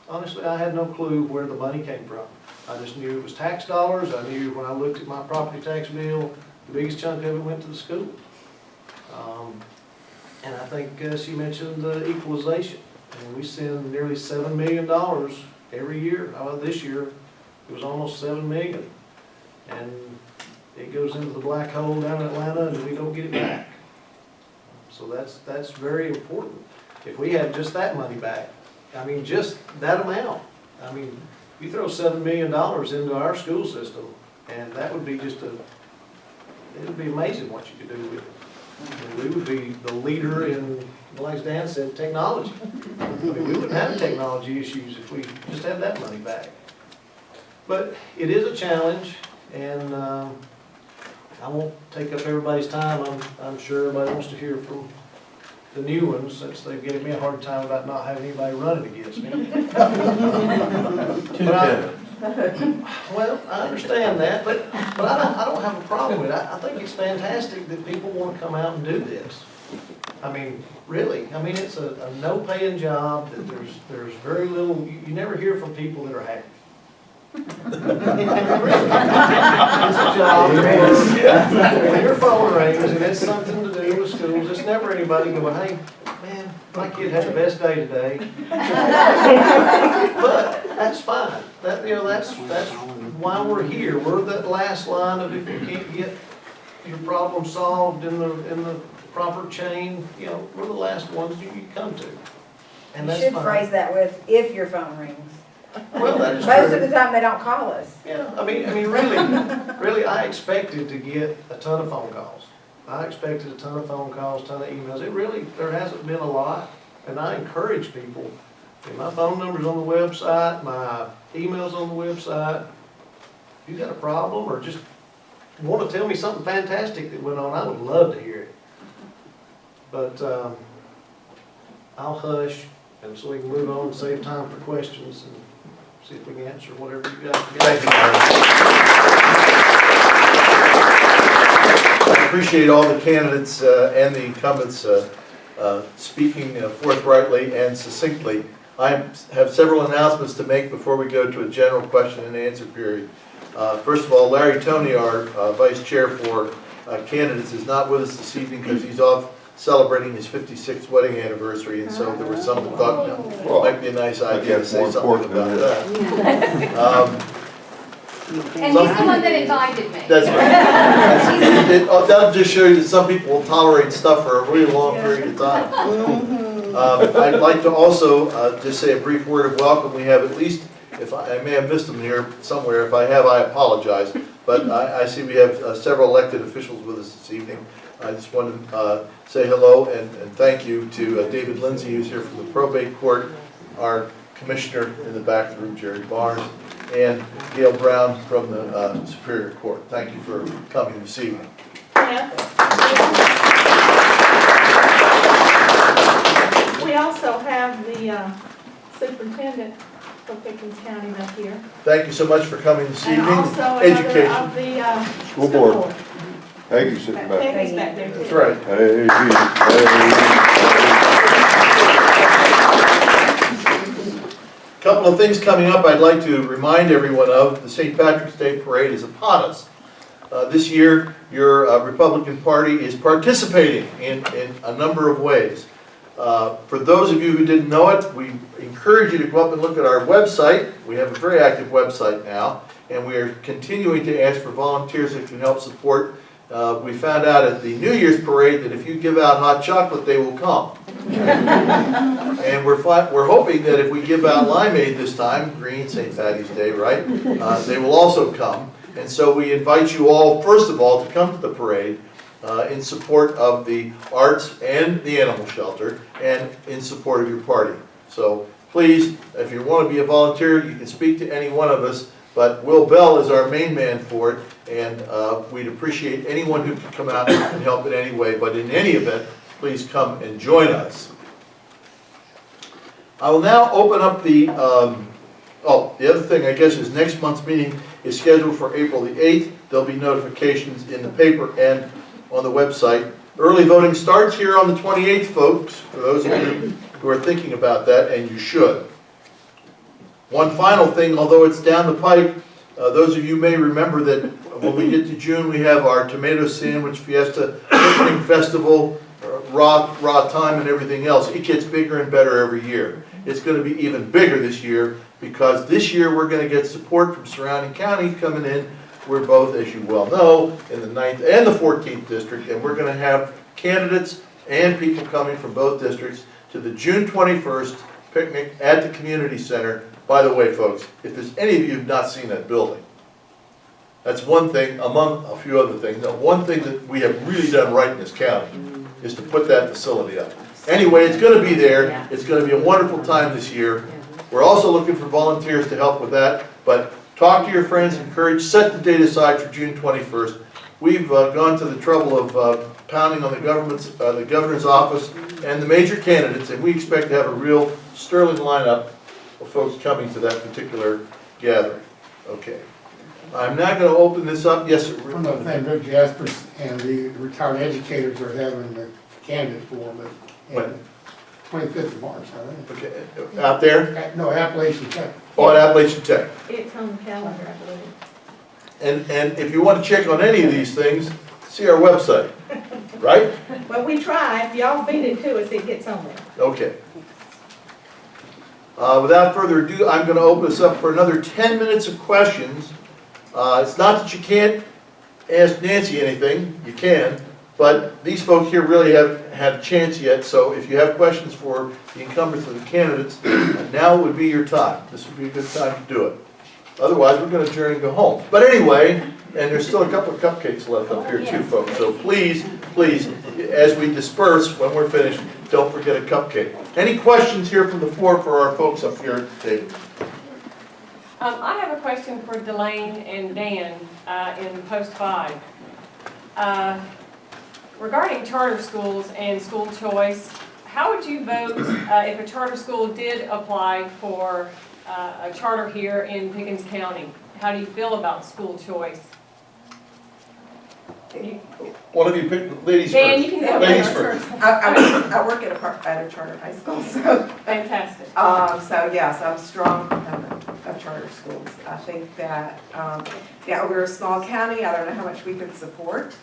Honestly, I had no clue where the money came from. I just knew it was tax dollars. I knew when I looked at my property tax bill, the biggest chunk of it went to the school. And I think she mentioned the equalization. And we send nearly $7 million every year. This year, it was almost $7 million. And it goes into the black hole down in Atlanta, and we don't get it back. So that's very important. If we had just that money back, I mean, just that amount. I mean, you throw $7 million into our school system, and that would be it would be amazing what you could do with it. I mean, we would be the leader in, like Dan said, technology. I mean, we wouldn't have technology issues if we just had that money back. But it is a challenge, and I won't take up everybody's time. I'm sure everybody wants to hear from the new ones, since they've given me a hard time about not having anybody running against me. Well, I understand that, but I don't have a problem with it. I think it's fantastic that people want to come out and do this. I mean, really, I mean, it's a no-paying job, that there's very little, you never hear from people that are happy. It's a job when your phone rings and it's something to do with schools, it's never anybody going, hey, man, my kid had the best day today. But that's fine. That's why we're here. We're that last line of, if you can't get your problem solved in the proper chain, we're the last ones you come to. And You that's should fine. phrase that with, if your phone rings. Well, that is Most true. of the time, they don't call us. Yeah, I mean, really, I expected to get a ton of phone calls. I expected a ton of phone calls, ton of emails. There hasn't been a lot, and I encourage people. And my phone number's on the website, my email's on the website. If you got a problem or just want to tell me something fantastic that went on, I would love to hear it. But I'll hush, and so we can move on and save time for questions and see if we can answer whatever you got. Thank you, Byron. I appreciate all the candidates and the incumbents speaking forthrightly and succinctly. I have several announcements to make before we go to a general question and answer period. First of all, Larry Toney, our vice chair for candidates, is not with us this evening because he's off celebrating his 56th wedding anniversary, and so there was some that thought it might be a nice idea to say something about that. And he's the one that invited me. That's right. That'll just show you that some people will tolerate stuff for a really long period of time. I'd like to also just say a brief word of welcome. We have at least, if I may have missed them here somewhere. If I have, I apologize. But I see we have several elected officials with us this evening. I just want to say hello and thank you to David Lindsay, who's here from the probate court, our commissioner in the back of the room, Jerry Barnes, and Gail Brown from the Superior Court. Thank you for coming this evening. We also have the superintendent for Pickens County up here. Thank you so much for coming this evening. And also another Education. of the School board. Peggy's sitting back. Peggy's back there. That's right. Hey, Couple of things coming up I'd like to remind everyone of. The St. Patrick's Day Parade is upon us. This year, your Republican Party is participating in a number of ways. For those of you who didn't know it, we encourage you to go up and look at our website. We have a very active website now, and we are continuing to ask for volunteers that can help support. We found out at the New Year's parade that if you give out hot chocolate, they will come. And we're hoping that if we give out limeade this time, green St. Patty's Day, right? They will also come. And so we invite you all, first of all, to come to the parade in support of the arts and the animal shelter and in support of your party. So please, if you want to be a volunteer, you can speak to any one of us, but Will Bell is our main man for it, and we'd appreciate anyone who can come out and help in any way, but in any event, please come and join us. I will now open up the, the other thing I guess is next month's meeting is scheduled for April the 8th. There'll be notifications in the paper and on the website. Early voting starts here on the 28th, folks, for those of you who are thinking about that, and you should. One final thing, although it's down the pike, those of you may remember that when we get to June, we have our tomato sandwich fiesta, picnic festival, raw time and everything else. It gets bigger and better every year. It's going to be even bigger this year because this year we're going to get support from surrounding counties coming in. We're both, as you well know, in the 9th and the 14th district, and we're going to have candidates and people coming from both districts to the June 21st picnic at the community center. By the way, folks, if there's any of you who've not seen that building, that's one thing among a few other things. Now, one thing that we have really done right in this county is to put that facility up. Anyway, it's going to be there. It's going to be a wonderful time this year. We're also looking for volunteers to help with that, but talk to your friends, encourage, set the date aside for June 21st. We've gone to the trouble of pounding on the governor's office and the major candidates, and we expect to have a real sterling lineup of folks coming to that particular gathering. Okay. I'm now going to open this up. Yes, sir. One other thing, Rick Jester and the retired educators are having the candidate forum at 25th of March, I think. Okay. Out there? No, Appalachian Tech. Oh, at Appalachian Tech. It's on the calendar, I believe. And if you want to check on any of these things, see our website, right? Well, we try. If y'all feed it to us, it gets on there. Okay. Without further ado, I'm going to open this up for another 10 minutes of questions. It's not that you can't ask Nancy anything, you can, but these folks here really haven't had a chance yet, so if you have questions for the incumbents of the candidates, now would be your time. This would be a good time to do it. Otherwise, we're going to adjourn and go home. But anyway, and there's still a couple of cupcakes left up here too, folks, so please, please, as we disperse, when we're finished, don't forget a cupcake. Any questions here from the floor for our folks up here at the table? I have a question for Delane and Dan in post 5. Regarding charter schools and school choice, how would you vote if a charter school did apply for a charter here in Pickens County? How do you feel about school choice? One of you pick, ladies Dan, first. you can go Ladies first. I work at a charter high school, so. Fantastic. So yes, I'm a strong proponent of charter schools. I think that, yeah, we're a small county. I don't know how much we can support,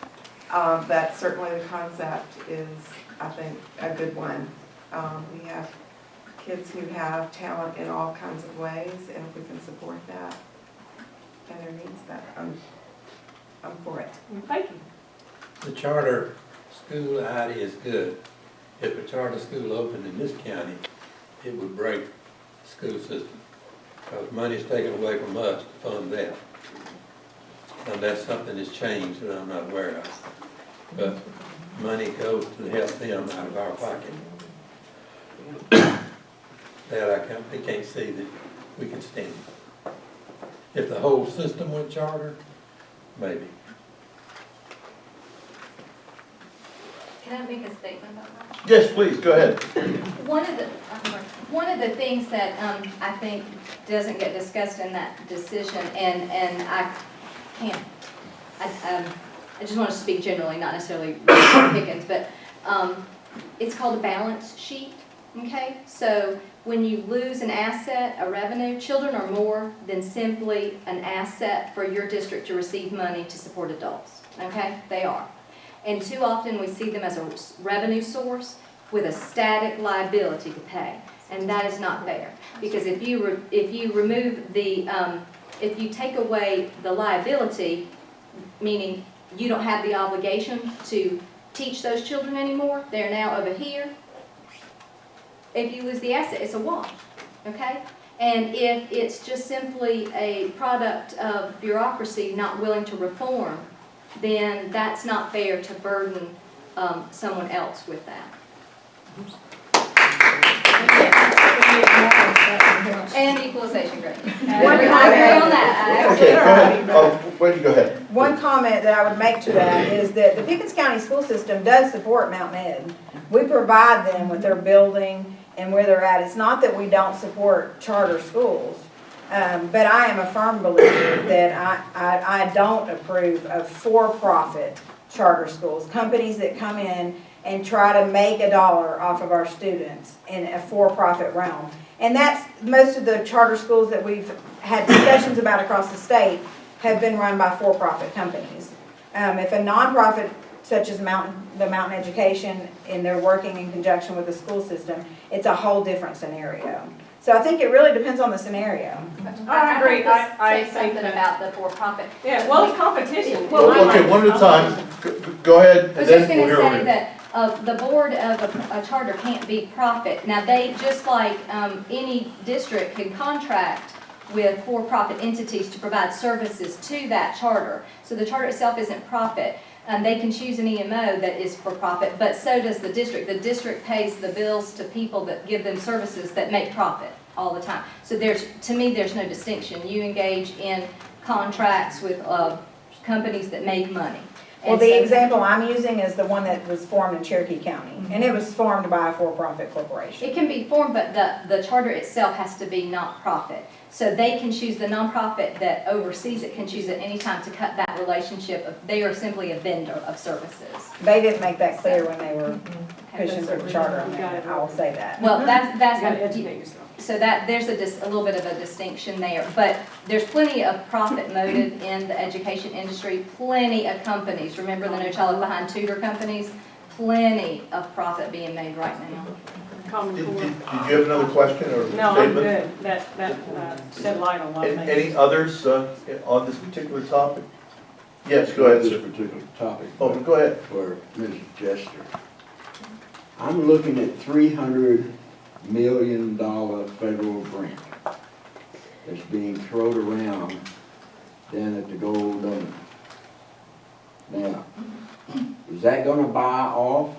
but certainly the concept is, I think, a good one. We have kids who have talent in all kinds of ways, and if we can support that and their needs, that I'm for it. Thank you. The charter school idea is good. If a charter school opened in this county, it would break the school system. Because money's taken away from us to fund that. And that's something that's changed that I'm not aware of. But money goes to help them out of our pocket. That I can't see that we can stand. If the whole system went charter, maybe. Can I make a statement about that? Yes, please, go ahead. One of the things that I think doesn't get discussed in that decision, and I can't, I just want to speak generally, not necessarily Pickens, but it's called a balance sheet, okay? So when you lose an asset, a revenue, children are more than simply an asset for your district to receive money to support adults, okay? They are. And too often we see them as a revenue source with a static liability to pay. And that is not fair. Because if you remove the, if you take away the liability, meaning you don't have the obligation to teach those children anymore, they're now over here. If you lose the asset, it's a wash, okay? And if it's just simply a product of bureaucracy not willing to reform, then that's not fair to burden someone else with that. And equalization grade. I agree on that. Okay, go ahead. Wendy, go ahead. One comment that I would make to that is that the Pickens County school system does support Mountain Ed. We provide them with their building and where they're at. It's not that we don't support charter schools, but I am a firm believer that I don't approve of for-profit charter schools, companies that come in and try to make $1 off of our students in a for-profit realm. And that's, most of the charter schools that we've had discussions about across the state have been run by for-profit companies. If a nonprofit such as the Mountain Education, and they're working in conjunction with the school system, it's a whole different scenario. So I think it really depends on the scenario. I agree. I say think something that. about the for-profit. Yeah, well, it's competition. Okay, one at a time. Go ahead, I and was then just we'll going to hear say you. that the board of a charter can't be profit. Now, they, just like any district, can contract with for-profit entities to provide services to that charter. So the charter itself isn't profit. They can choose an EMO that is for profit, but so does the district. The district pays the bills to people that give them services that make profit all the time. So to me, there's no distinction. You engage in contracts with companies that make money. Well, the example I'm using is the one that was formed in Cherokee County, and it was formed by a for-profit corporation. It can be formed, but the charter itself has to be not-profit. So they can choose, the nonprofit that oversees it can choose at any time to cut that relationship. They are simply a vendor of services. They didn't make that clear when they were pushing for the charter on that, I will say that. Well, that's gotta educate yourself. So that there's a little bit of a distinction there, but there's plenty of profit motive in the education industry. Plenty of companies. Remember the No Child Left Behind tutor companies? Plenty of profit being made right now. Did you have another question or No, I'm statement? good. That shed light on a lot of things. Any others on this particular topic? Yes, go ahead, This sir. particular topic. Oh, go ahead. For Mrs. Jester. I'm looking at $300 million federal grant that's being thrown around down at the Gold Dome. Now, is that gonna buy off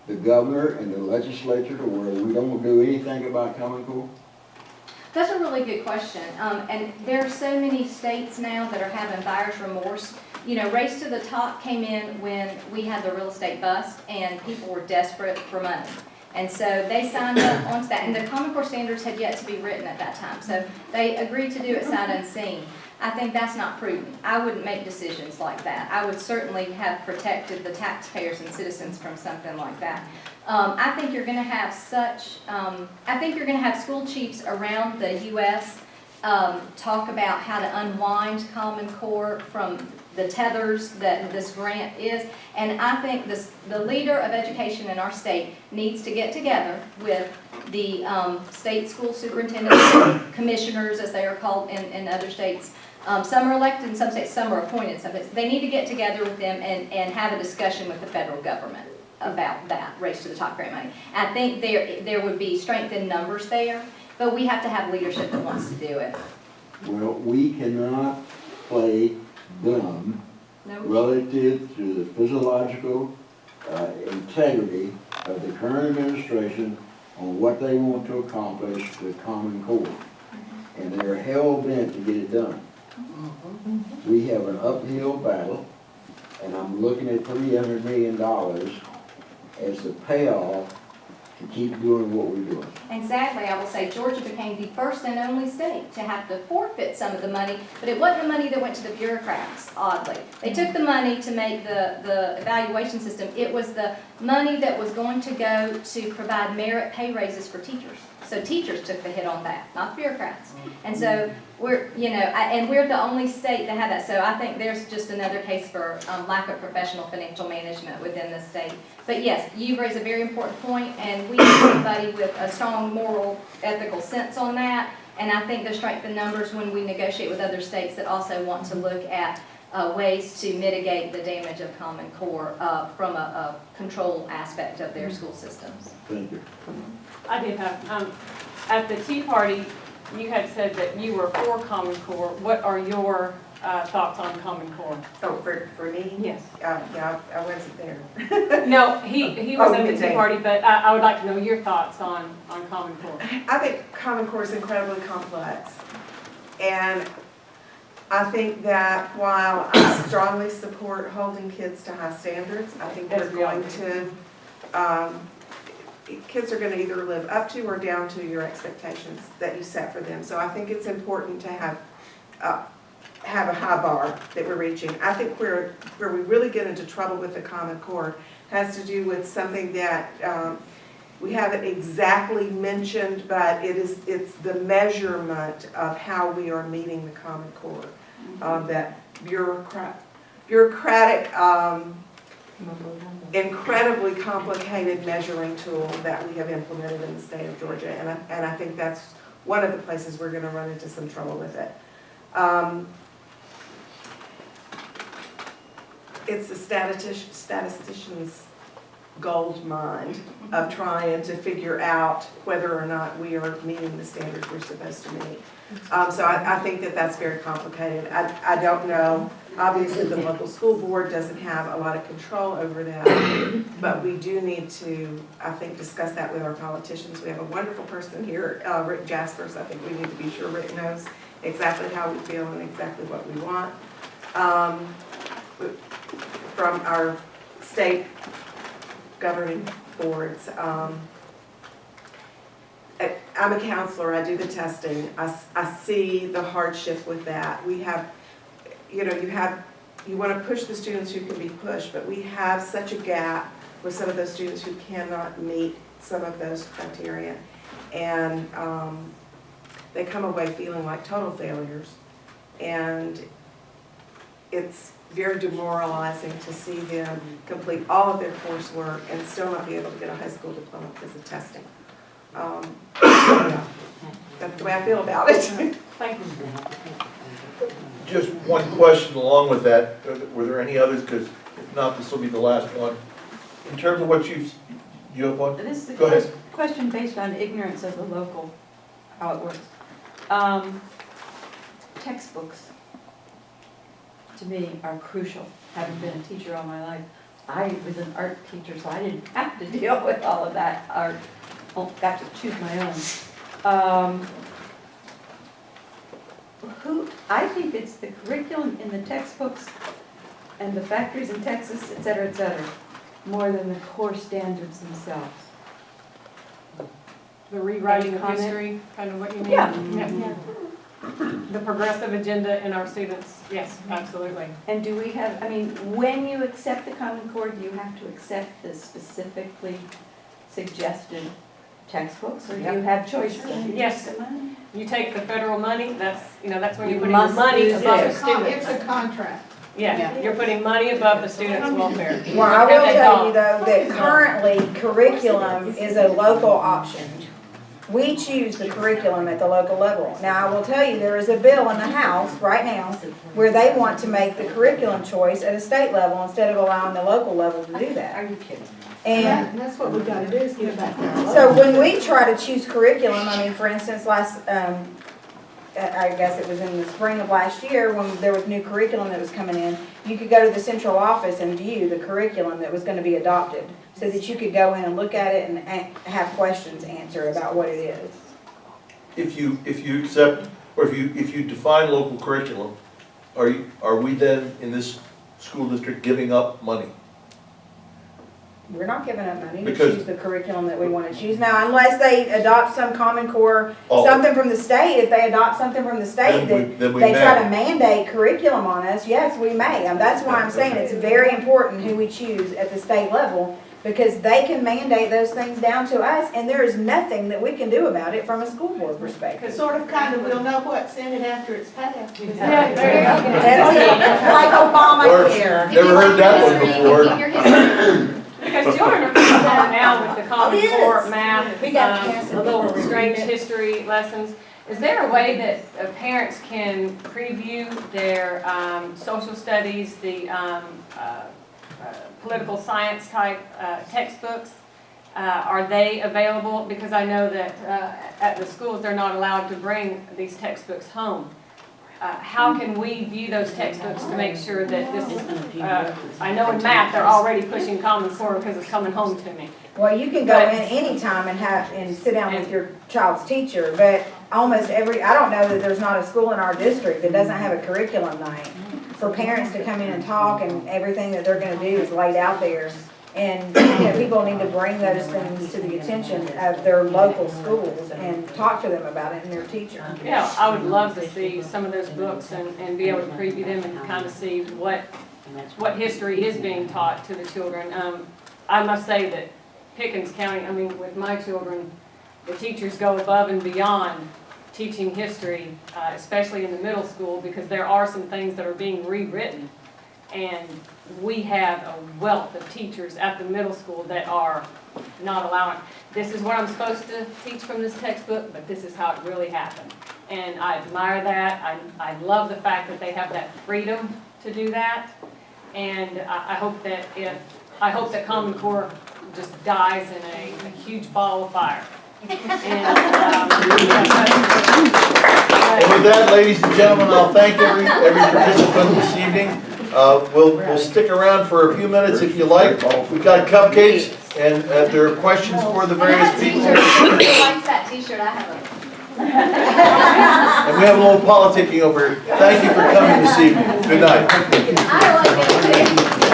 the governor and the legislature to where we don't do anything about Common Core? That's a really good question. And there are so many states now that are having buyer's remorse. You know, Race to the Top came in when we had the real estate bust and people were desperate for money. And so they signed up onto that. And the Common Core standards had yet to be written at that time. So they agreed to do it sight unseen. I think that's not prudent. I wouldn't make decisions like that. I would certainly have protected the taxpayers and citizens from something like that. I think you're going to have I think you're going to have school chiefs around the U.S. Talk about how to unwind Common Core from the tethers that this grant is. And I think the leader of education in our state needs to get together with the state school superintendents, commissioners, as they are called in other states. Some are elected in some states, some are appointed in some states. They need to get together with them and have a discussion with the federal government about that Race to the Top grant money. I think there would be strength in numbers there, but we have to have leadership that wants to do it. Well, we cannot play dumb No? relative to the physiological integrity of the current administration on what they want to accomplish with Common Core. And they're hell bent to get it done. We have an uphill battle, and I'm looking at $300 million as the payoff to keep doing what we're doing. And sadly, I will say Georgia became the first and only state to have to forfeit some of the money, but it wasn't the money that went to the bureaucrats, oddly. They took the money to make the evaluation system. It was the money that was going to go to provide merit pay raises for teachers. So teachers took the hit on that, not the bureaucrats. And so we're, and we're the only state that had that. So I think there's just another case for lack of professional financial management within the state. But yes, you raise a very important point, and we need somebody with a strong moral, ethical sense on that. And I think the strength in numbers when we negotiate with other states that also want to look at ways to mitigate the damage of Common Core from a control aspect of their school systems. Thank you. I did have, at the Tea Party, you had said that you were for Common Core. What are your thoughts on Common Core? Oh, for me? Yes. Yeah, I wasn't there. No, he was Oh, at the Tea okay. Party, but I would like to know your thoughts on Common Core. I think Common Core is incredibly complex. And I think that while I strongly support holding kids to high standards, I think we're going to, kids are going to either live up to or down to your expectations that you set for them. So I think it's important to have a high bar that we're reaching. I think where we really get into trouble with the Common Core has to do with something that we haven't exactly mentioned, but it's the measurement of how we are meeting the Common Core. That bureaucratic, incredibly complicated measuring tool that we have implemented in the state of Georgia, and I think that's one of the places we're going to run into some trouble with it. It's the statistician's gold mine of trying to figure out whether or not we are meeting the standards we're supposed to meet. So I think that that's very complicated. I don't know. Obviously, the local school board doesn't have a lot of control over that, but we do need to, I think, discuss that with our politicians. We have a wonderful person here, Rick Jaspers. I think we need to be sure Rick knows exactly how we feel and exactly what we want. From our state governing boards. I'm a counselor, I do the testing, I see the hardship with that. We have, you want to push the students who can be pushed, but we have such a gap with some of those students who cannot meet some of those criteria. And they come away feeling like total failures. And it's very demoralizing to see them complete all of their coursework and still not be able to get a high school diploma because of testing. Yeah, that's the way I feel about it. Thank you. Just one question along with that. Were there any others? Because if not, this will be the last one. In terms of what you have one? This is Go a ahead. question based on ignorance of the local, how it works. Textbooks, to me, are crucial. Having been a teacher all my life, I was an art teacher, so I didn't have to deal with all of that art. Got to choose my own. I think it's the curriculum in the textbooks and the factories in Texas, et cetera, more than the core standards themselves. The rewriting of Comment? history, kind of what you mean? Yeah. The progressive agenda in our students, yes, absolutely. And do we have, when you accept the Common Core, do you have to accept the specifically suggested textbooks, or do you have choices? Yes, you take the federal money, that's where You you're putting your must money do above the this. students. It's a contract. Yeah, you're putting money above the students' welfare. Well, I will tell you though, that currently curriculum is a local option. We choose the curriculum at the local level. Now, I will tell you, there is a bill in the House right now where they want to make the curriculum choice at a state level instead of allowing the local level to do that. Are you kidding? And And that's what we've got to do, is get it back there. so when we try to choose curriculum, for instance, I guess it was in the spring of last year, when there was new curriculum that was coming in, you could go to the central office and view the curriculum that was gonna be adopted, so that you could go in and look at it and have questions answered about what it is. If you accept, or if you define local curriculum, are we then in this school district giving up money? We're not giving up money to Because- choose the curriculum that we want to choose now, unless they adopt some Common Core, Oh. something from the state. If they adopt something from the state Then we they try may. to mandate curriculum on us, yes, we may. And that's why I'm saying it's very important who we choose at the state level, because they can mandate those things down to us, and there is nothing that we can do about it from a school board perspective. Sort of, kind of, we'll know what's in it after it's passed. Yeah, there you go. That's like Obamacare. Never heard that one before. Keep your history. Because children are pretty hard now with the Common It is. Core, math, We got to pass it a little before we strange read it. history lessons. Is there a way that parents can preview their social studies, the political science type textbooks? Are they available? Because I know that at the schools, they're not allowed to bring these textbooks home. How can we view those textbooks to make sure that this, I know in math, they're already pushing Common Core because it's coming home to me. Well, you can go in anytime and sit down with your child's teacher, but almost I don't know that there's not a school in our district that doesn't have a curriculum night for parents to come in and talk, and everything that they're gonna do is laid out there. And, people need to bring those things to the attention of their local schools and talk to them about it and their teacher. Yeah, I would love to see some of those books and be able to preview them and kind of see what history is being taught to the children. I must say that Pickens County, I mean, with my children, the teachers go above and beyond teaching history, especially in the middle school, because there are some things that are being rewritten. And we have a wealth of teachers at the middle school that are not allowing, this is what I'm supposed to teach from this textbook, but this is how it really happened. And I admire that. I love the fact that they have that freedom to do that. And I hope that Common Core just dies in a huge ball of fire. And with that, ladies and gentlemen, I'll thank every participant this evening. We'll stick around for a few minutes if you like. We've got cupcakes, and if there are questions for the various people. Who likes that t-shirt? I have it. And we have a little politicking over here. Thank you for coming this evening. Good night. I like it too.